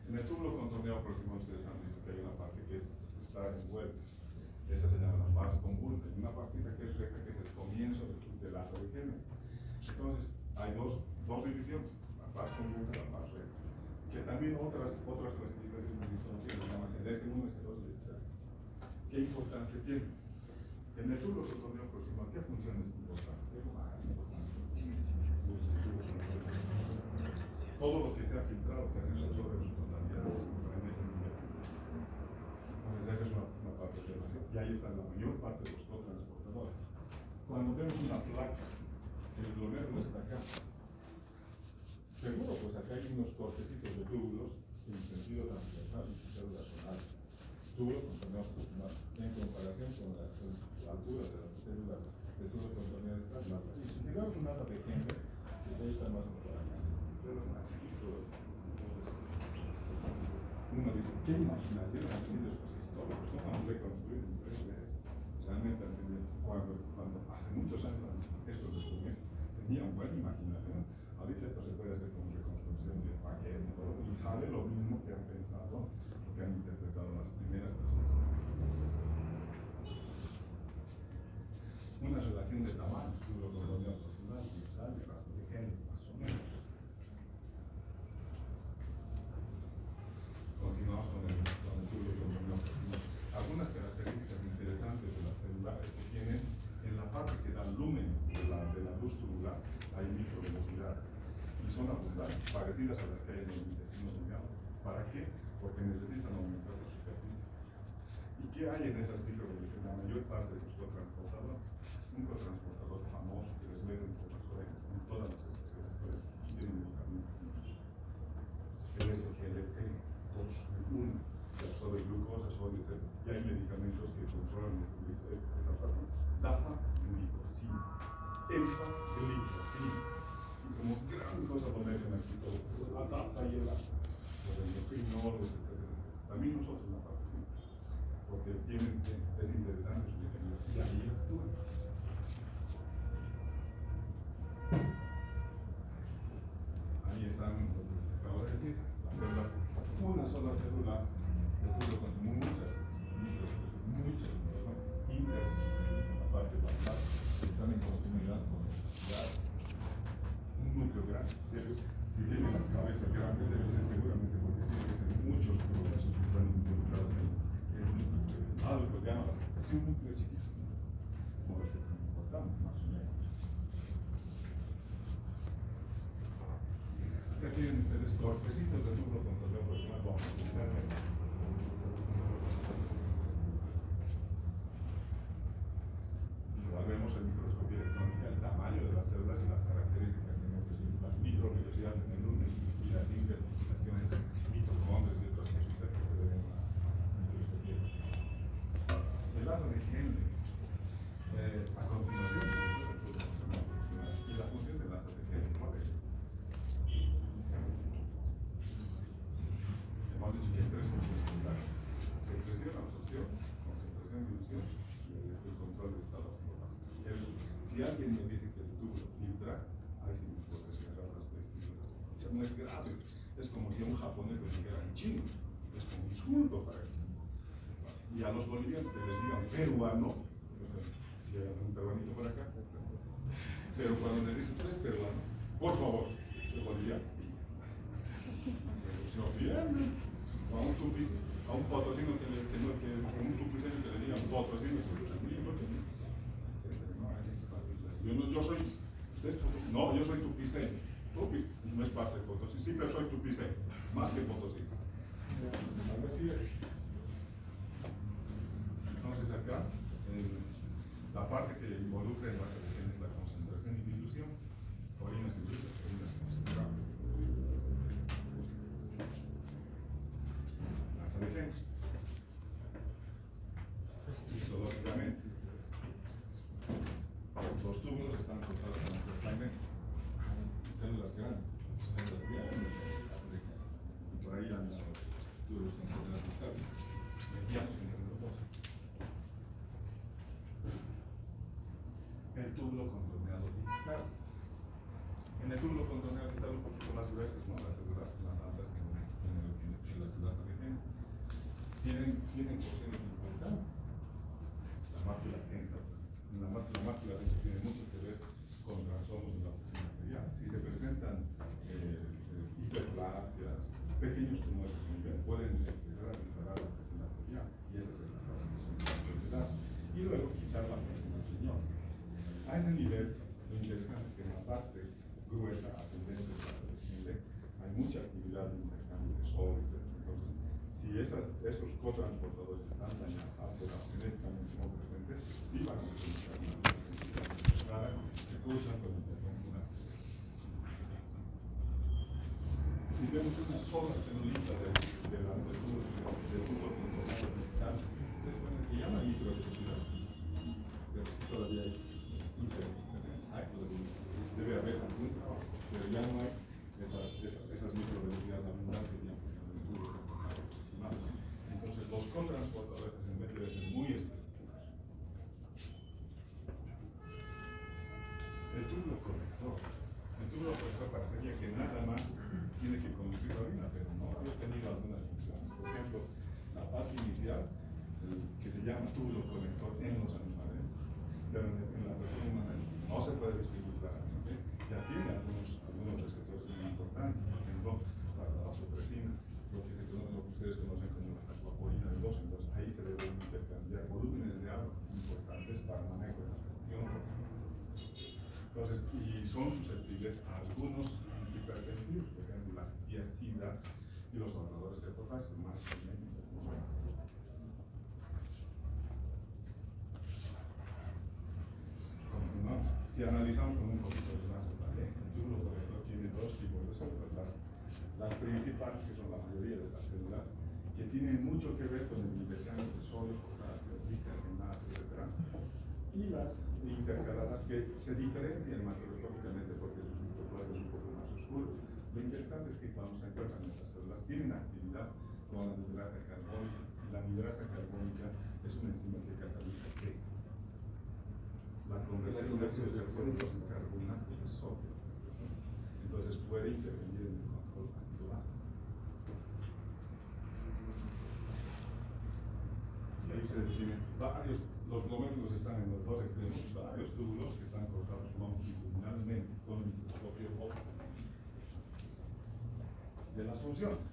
En el túbulo contorneado próximo ustedes han visto que hay una parte que está envuelta. Esa se llama la pars convulsa. Hay una partita que es recta, que es el comienzo del asa de Henle. Entonces, hay dos divisiones, la pars convulsa y la pars recta. Que también otras clasificaciones disconocidas se llaman el S1, S2 y S3. ¿Qué importancia tiene? En el túbulo contorneado próximo, ¿qué función es importante? ¿Qué es lo más importante? Todo lo que sea filtrado, que hace sobre su totalidad, en ese nivel. Entonces, esa es una parte de la relación. Y ahí está la mayor parte de los cotransportadores. Cuando vemos una placa, el glomérulo está acá. Seguro, pues acá hay unos cortecitos de túbulos en sentido transversal y células zonales. Túbulo contorneado proximal. En comparación con la altura de las células de túbulo contorneado está más. Y si llegamos a un asa de Henle, que ahí está más o menos por acá. Uno dice, ¿qué imaginación han tenido estos históricos? ¿Cómo han reconstruido en 3D eso? Realmente han tenido, cuando hace muchos años estos descubrimientos tenían buena imaginación. Ahorita esto se puede hacer con reconstrucción de paquetes y todo, y sale lo mismo que han pensado, lo que han interpretado las primeras personas. Una relación de tamaño, lo contorneado proximal, distal, de raza de Henle, más o menos. Continuamos con el túbulo contorneado proximal. Algunas características interesantes de las celulares que tienen en la parte que da lumen de la luz tubular, hay microvelocidades y son abundantes, parecidas a las que hay en el intestino delgado. ¿Para qué? Porque necesitan aumentar la superficie. ¿Y qué hay en esas microvelocidades? La mayor parte de los cotransportadores, un cotransportador famoso que les ven por las orejas en todas las especies, tienen medicamentos. El SGLT, 2, 1, que absorbe glucosa, sodio, etc. Y hay medicamentos que controlan esta parte. Dapagliflozin, empagliflozin. Y como gran cosa lo meten aquí todo. La dapa y el endocrinologos, etc. También nosotros la parte, ¿sí? Porque tienen, es interesante su mecanismo. Y ahí actúan. Ahí están lo que les acabo de decir, las células, una sola célula de túbulo con muchas inter en la parte basal, están en continuidad con un núcleo grande. Si tiene la cabeza grande, debe ser seguramente porque tiene que ser muchos procesos que están involucrados en el núcleo. Algo que llama la protección núcleo chiquito, como es tan importante, más o menos. Acá tienen ustedes cortecitos de túbulo contorneado proximal. Vamos a explicarme. Igual vemos en microscopía electrónica el tamaño de las células y las características que tenemos, las microvelocidades en el lumen y las interpretaciones mitocondrias y otras cositas que se ven en la microscopía. El asa de Henle, a continuación, y la función del asa de Henle, ¿cuál es? Hemos dicho que hay tres funciones fundamentales: secreción, absorción, concentración, dilución y el control del estado oxidológico. Si alguien me dice que el túbulo filtra, ahí sí me puedo descargar las vestiduras. Eso no es grave, es como si a un japonés le dijera en chino, es como un insulto para él. Y a los bolivianos que les digan peruano, si hay algún peruanito por acá, pero cuando les dicen usted es peruano, por favor, soy boliviano, se ofenden. A un potosino que un tupiceño que le digan potosino, yo soy, usted es potosino, no, yo soy tupiceño, tupi, no es parte de Potosí, sí, pero soy tupiceño, más que potosino. A ver si es. Entonces acá, la parte que involucra en base de es la concentración y dilución, orinas diluidas, orinas concentradas. Asa de Henle. Histológicamente, los túbulos están cortados transversalmente. Células grandes, asa de Henle. Y por ahí andan los túbulos con coordenadas distales, medianos en el grupo. El túbulo contorneado distal. En el túbulo tienen cuestiones importantes. La mácula tensa. La mácula tensa tiene mucho que ver con trastornos de la presión arterial. Si se presentan hiperplasias, pequeños tumores a nivel, pueden empezar a disparar la presión arterial, y esa es la causa de la enfermedad. Y luego quitar la presión al riñón. A ese nivel, lo interesante es que en la parte gruesa, ascendente de la Chile, hay mucha actividad de intercambio de soles. Entonces, si esos cotransportadores están dañados, alterados, genéticamente no presentes, sí van a presentar una clara que cruzan con intervención. Si vemos una sola celulita del tubo contornado distal, ustedes pueden que llama microvelocidad, pero sí todavía hay debe haber algún trabajo, pero ya no hay esas microvelocidades abundantes que ya en el tubo contornado aproximado. Entonces, los cotransportadores en vez de ser muy específicos. El tubo conector parecería que nada más tiene que conducir la orina, pero no, yo he tenido algunas funciones. Por ejemplo, la parte inicial, que se llama túbulo conector en los animales, pero en la persona humana no se puede distinguir claramente. Ya tiene algunos receptores muy importantes, por ejemplo, la vasopresina, lo que ustedes conocen como la acuaporina del oso. Entonces, ahí se deben intercambiar volúmenes de agua importantes para manejo de la presión. Entonces, y son susceptibles a algunos antihipertensivos, por ejemplo, las tiazidas y los ahorradores de potasio, más benéficos. Continuamos. Si analizamos con un poquito de más detalle, el túbulo conector tiene dos tipos de células. Las principales, que son la mayoría de las células, que tienen mucho que ver con el intercambio de sodio, potasio, bicarbonate, etc. Y las intercaladas que se diferencian macroscópicamente porque su microcuadro es un poco más oscuro. Lo interesante es que cuando se encuentran estas células tienen actividad con la anidrasa carbónica, y la anidrasa carbónica es una enzima que cataliza la conversión de ácidos carbónicos en carbonato de sodio. Entonces puede intervenir en el control ácido-base. Y ahí ustedes tienen varios, los glomérulos están en los dos extremos, varios túbulos que están cortados longitudinalmente con el microscopio óptico. De las funciones,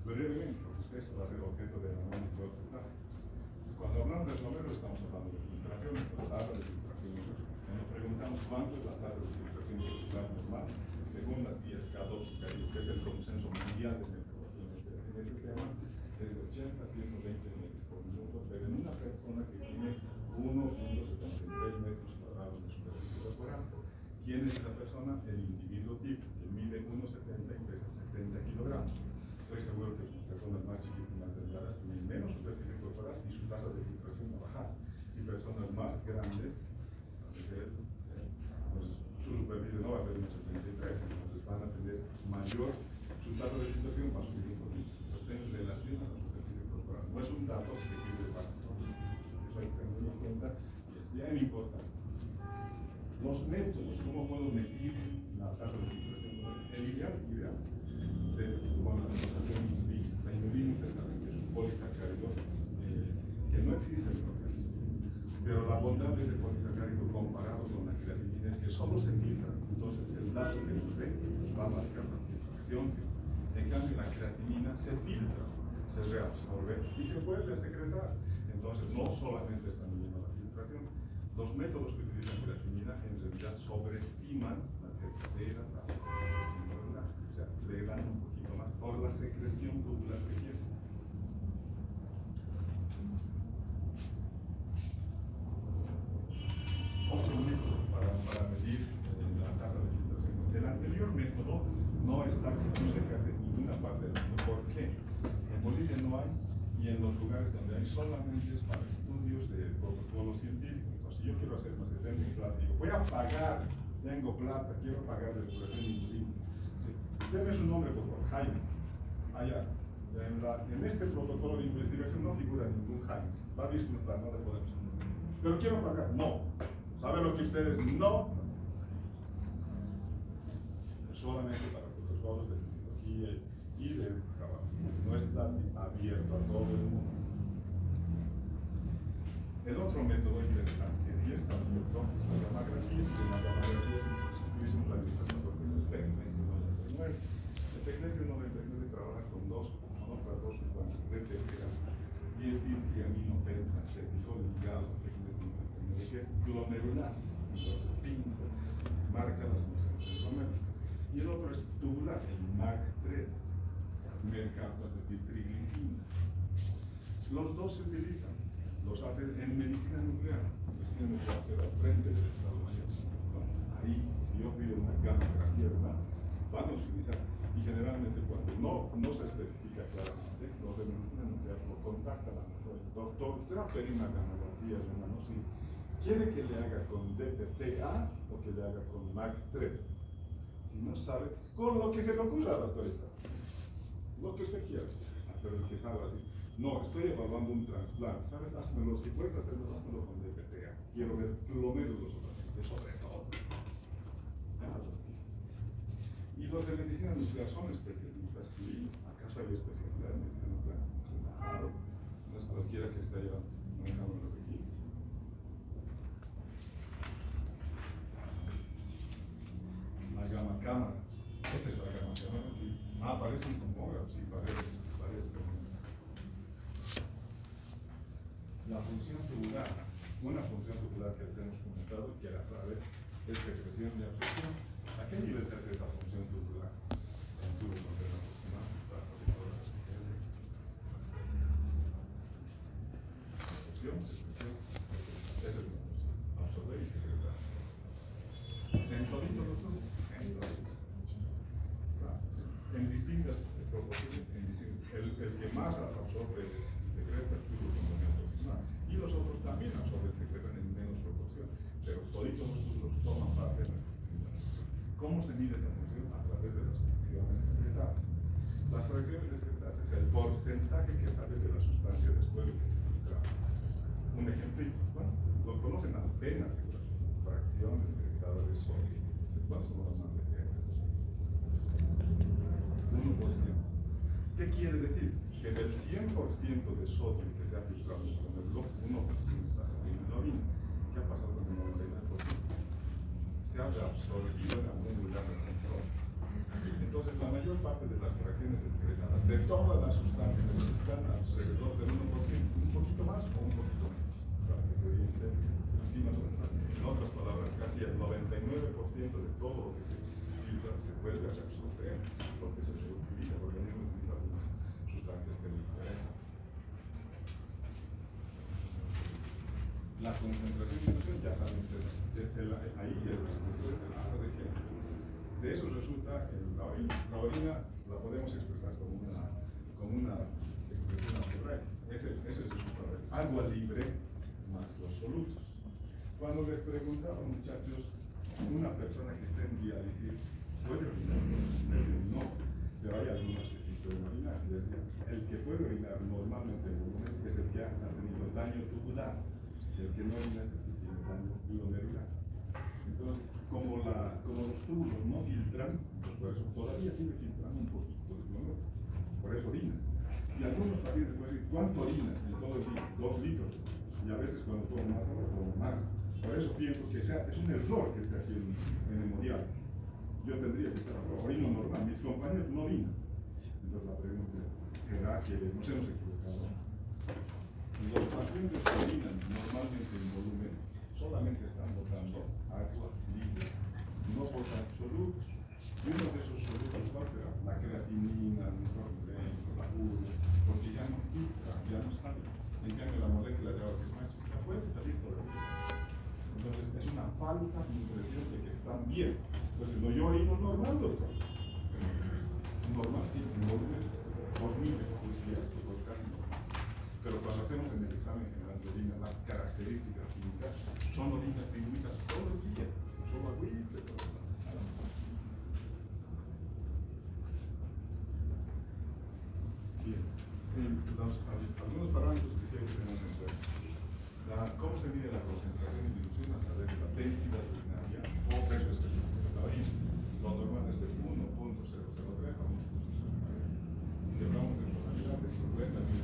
brevemente, porque esto va a ser objeto del análisis de otras clases. Cuando hablamos de glomérulos estamos hablando de filtración, de tasa de filtración. Cuando preguntamos cuánto es la tasa de filtración celular normal, según las guías K2 y K1, que es el consenso mundial en este tema, es de 80 a 120 metros por minuto, pero en una persona que tiene 1.73 metros cuadrados de superficie corporal. ¿Quién es esa persona? El individuo tipo, que mide 1,70 y pesa 70 kilogramos. Estoy seguro que personas más chiquitas y más delgadas tienen menos superficie corporal y su tasa de filtración va a bajar. Y personas más grandes, pues, su superficie no va a ser 1,73, entonces van a tener mayor, su tasa de filtración va a subir un poquito. Entonces tengo relación a la superficie corporal. No es un dato que sirve para todos. Eso hay que tenerlo en cuenta y es bien importante. Los métodos, ¿cómo puedo medir la tasa de filtración? El ideal con la sensación inulina. La inulina, ustedes saben que es un polisacárido que no existe en el organismo. Pero la bondad de ese polisacárido comparado con la creatinina es que solo se filtra. Entonces, el dato que nos ve va a marcar la filtración. En cambio, la creatinina se filtra, se reabsorbe y se vuelve a secretar. Entonces, no solamente está midiendo la filtración. Los métodos que utilizan creatinina en realidad sobreestiman la verdadera tasa de filtración tubular. O sea, le dan un poquito más por la secreción tubular que tiene. Otro método para medir la tasa de filtración. El anterior método no está accesible casi en ninguna parte del mundo. ¿Por qué? En Bolivia no hay, y en los lugares donde hay solamente es para estudios de protocolo científico. Entonces, si yo quiero hacer más de plata, digo, voy a pagar, tengo plata, quiero pagar de depuración inulina. Sí. Deme su nombre, por favor, Jaimes. Allá, en este protocolo de investigación no figura ningún Jaimes. Va a disculpar, no le podemos. Pero quiero pagar, no. ¿Saben lo que ustedes no? Solamente para protocolos de cirugía y de trabajo. No está abierto a todo el mundo. El otro método interesante, que sí está abierto, es la gammagrafía. En la gammagrafía se utiliza un radioisotóper que es el TEC-99. El TEC-99 trabaja con otras dos sustancias de TEC, dimetiltriaminotetracético ligado al TEC-99, que es glomerular. Entonces, pinto, marca las funciones del glomero. Y el otro es tubular, el MAC3, mercaptoacetiltriglicina. Los dos se utilizan, los hacen en medicina nuclear. Medicina nuclear queda al frente del Estado Mayor. Bueno, ahí, si yo pido una gammagrafía, ¿verdad?, van a utilizar, y generalmente cuando no se especifica claramente, los de medicina nuclear lo contactan al doctor, usted va a pedir una gammagrafía, hermano, sí. ¿Quiere que le haga con DPTA o que le haga con MAC3? Si no sabe, con lo que se le ocurra, doctorita, lo que usted quiera, pero el que sabe así, no, estoy evaluando un trasplante, ¿sabes? Házmelo, si puedes hacerlo, házmelo con DPTA, quiero ver glomérulos sobre todo. Y los de medicina nuclear son especialistas, sí, ¿acaso hay especialidad en medicina nuclear? Claro, no es cualquiera que esté allá manejando los equipos. La gamma cámara, esa es la gamma cámara, sí. Parece un tomógrafo, sí, parece. La función tubular, una función tubular que les hemos comentado, que la sabe, es secreción y absorción. ¿A qué nivel se hace esa función tubular? El tubo conterno proximal está absorción, secreción, esa es la función, absorber y secretar. En toditos los tubos, en distintas proporciones, el que más absorbe y secreta el tubo conterno proximal, y los otros también absorben y secretan en menos proporción, pero toditos los tubos toman parte de nuestra función. ¿Cómo se mide esa función? A través de las fracciones excretadas. Las fracciones excretadas es el porcentaje que sale de la sustancia después de que se filtra. Un ejemplito, bueno, lo conocen apenas, fracciones excretadas de sodio. ¿Cuántos son las más de 1%. ¿Qué quiere decir? Que del 100% de sodio que se ha filtrado en el globo, 1% está saliendo en la orina. ¿Qué ha pasado con el 99%? Se ha reabsorbido en algún lugar del control. Entonces, la mayor parte de las fracciones excretadas de todas las sustancias están alrededor del 1%, un poquito más o un poquito menos, para que se oriente así más o menos. En otras palabras, casi el 99% de todo lo que se filtra se vuelve a reabsorber, porque se reutiliza, el organismo utiliza algunas sustancias que lo diferencian. La concentración y dilución, ya saben ustedes, ahí el estructura es el asa de Henry. De eso resulta que la orina la podemos expresar como una expresión algebraica. Ese es el resultado. Agua libre más los solutos. Cuando les preguntaba, muchachos, una persona que esté en diálisis, ¿puede orinar? No, pero hay algunos que sí pueden orinar. El que puede orinar normalmente en volumen es el que ha tenido daño tubular. El que no orina es el que tiene daño glomerular. Entonces, como los tubos no filtran, pues por eso todavía sigue filtrando un poquito de glomero. Por eso orina. Y algunos pacientes pueden decir, ¿cuánto orinas en todo el día? 2 litros. Y a veces cuando tomo más agua, tomo más. Por eso pienso que es un error que esté aquí en hemodiálisis. Yo tendría que estar orino normal. Mis compañeros no orinan. Entonces la pregunta es, ¿será que nos hemos equivocado? Los pacientes que orinan normalmente en volumen solamente están botando agua libre, no botan solutos. Y uno de esos solutos, ¿cuál será? La creatinina, el nitroglicerol, la urea, porque ya no filtra, ya no sale. En cambio, la molécula de agua que es más chica puede salir todavía. Entonces, es una falsa impresión de que están bien. Entonces, no, yo orino normal, doctor. Normal, sí, en volumen. 2000 de publicidad, pues casi no. Pero cuando hacemos en el examen general de orina, las características químicas son orinas diluidas todo el día, solo agüita, todo. Bien, algunos parámetros que sí hay que tener en cuenta. ¿Cómo se mide la concentración y dilución? A través de la densidad urinaria o peso específico de la orina. Lo normal es de 1.003 a 1.009. Si hablamos de tonalidad de 50 mil.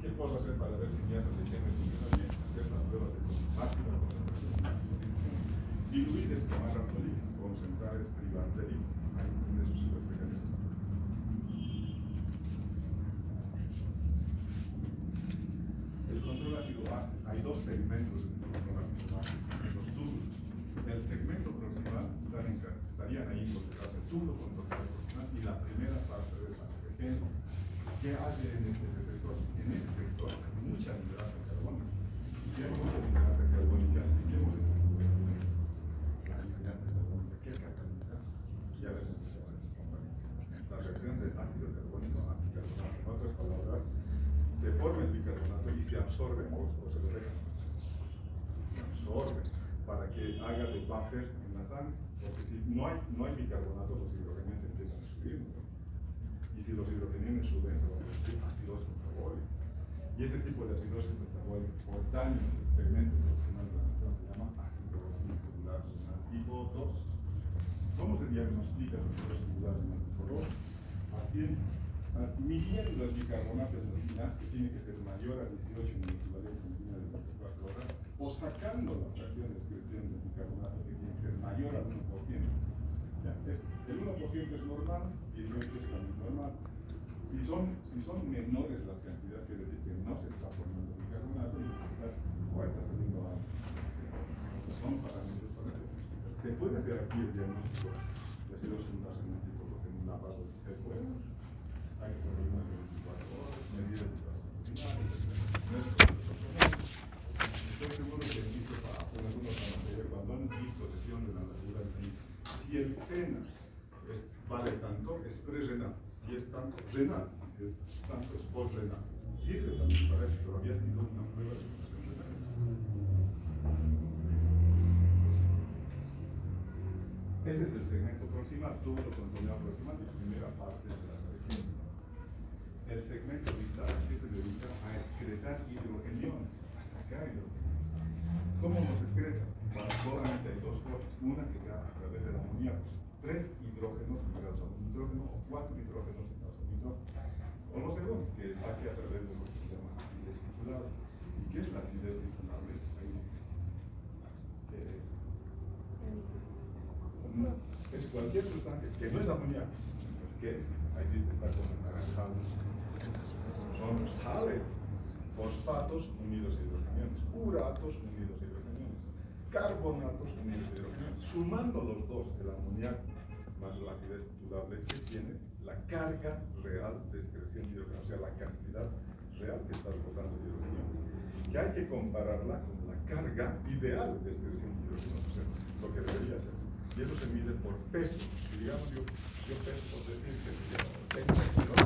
¿Qué puedo hacer para ver si mi asa de genes funciona bien? Hacer las pruebas de máxima concentración. Diluir es tomar raptolina, concentrar es privanterina. Ahí tiene sus mecanismos. El control ácido base, hay dos segmentos en el control ácido base, los túbulos. El segmento proximal estarían ahí conectados el túbulo control proximal y la primera parte del base pequeño. ¿Qué hace en ese sector? En ese sector hay mucha minerasa carbónica. Y si hay mucha minerasa carbónica, ¿qué hemos ¿qué cataliza? Ya les mencionaba la reacción del ácido carbónico a bicarbonato. En otras palabras, se forma el bicarbonato y se absorbe o se lo deja. Se absorbe para que haga de buffer en la sangre. Porque si no hay bicarbonato, los hidrogeniones empiezan a subir, ¿no? Y si los hidrogeniones suben, se va a producir acidosis metabólica. Y ese tipo de acidosis metabólica por daño del segmento proximal de la membrana se llama acidosis tubular renal tipo 2. ¿Cómo se diagnostica la acidosis tubular renal tipo 2? Midiendo el bicarbonato en la orina, que tiene que ser mayor a 18 en el equivalente sanguíneo de 24 horas, o sacando la fracción de excreción del bicarbonato, que tiene que ser mayor al 1%. ¿Ya? El 1% es normal, 18 es también normal. Si son menores las cantidades, quiere decir que no se está formando bicarbonato y o está saliendo agua. Son parámetros para diagnosticar. Se puede hacer aquí el diagnóstico de acidosis renal tipo 2 en un lavado de cuerpo. Hay que hacer una de 24 horas, medir el estoy seguro que han visto en algunos materiales, cuando han visto lesión de la largura del seno, si el pena vale tanto, es pre-renal. Si es tanto, renal. Si es tanto, es post-renal. Sirve también para eso, pero había sido una prueba de función renal. Ese es el segmento proximal, túbulo controlado proximal, la primera parte de la región. El segmento distal, que se dedica a excretar hidrogeniones, a sacar hidrogeniones. ¿Cómo nos excreta? Solamente hay dos formas. Una que sea a través del amoníaco. 3 hidrógenos ligados a un nitrógeno o 4 hidrógenos ligados a un nitrógeno. O lo segundo, que saque a través de lo que se llama acidez titulable. ¿Y qué es la acidez titulable? Es cualquier sustancia que no es amoníaco. ¿Qué es? Ahí dice, está con anaranjado. Son sales, fosfatos unidos a hidrogeniones, uratos unidos a hidrogeniones, carbonatos unidos a hidrogeniones. Sumando los dos, el amoníaco más la acidez titulable, ¿qué tienes? La carga real de excreción de hidrogenio, o sea, la cantidad real que estás botando de hidrogenio, que hay que compararla con la carga ideal de excreción de hidrogenio, o sea, lo que debería ser. Y eso se mide por peso. Si digamos yo peso por decir que tengo 80 kilos,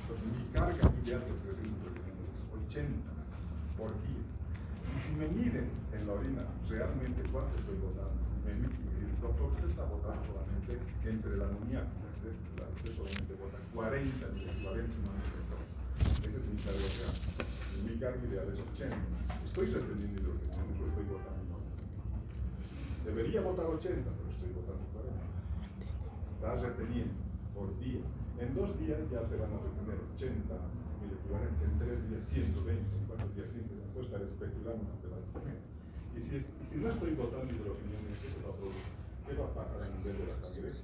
pues mi carga ideal de excreción de hidrogenio es 80 por día. Y si me miden en la orina realmente cuánto estoy botando, el doctor usted está botando solamente entre la amoníaco, usted solamente bota 40 de los 40 nanometros. Esa es mi carga real. Y mi carga ideal es 80. Estoy reteniendo hidrogenio, no estoy botando. Debería botar 80, pero estoy botando 40. Está reteniendo por día. En 2 días ya se van a retener 80 mil equivalentes, en 3 días 120, en 4 días 100. Puedo estar especulando ante la retener. Y si no estoy botando hidrogenio, ¿qué se va a producir? ¿Qué va a pasar a nivel de la sangre?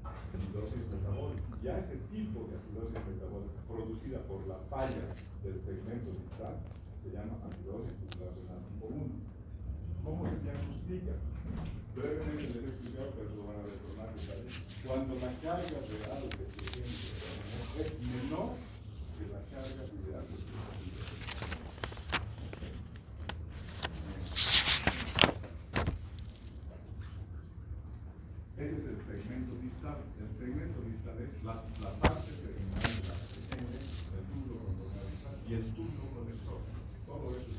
Acidosis metabólica. Ya ese tipo de acidosis metabólica producida por la falla del segmento distal se llama acidosis tubular renal tipo 1. ¿Cómo se diagnostica? Brevemente les he explicado, pero lo van a ver con más detalle. Cuando la carga real de excreción es menor que la carga ideal de excreción. Ese es el segmento distal. El segmento distal es la parte terminal de la excreción del túbulo controlado distal y el túbulo colector. Todo eso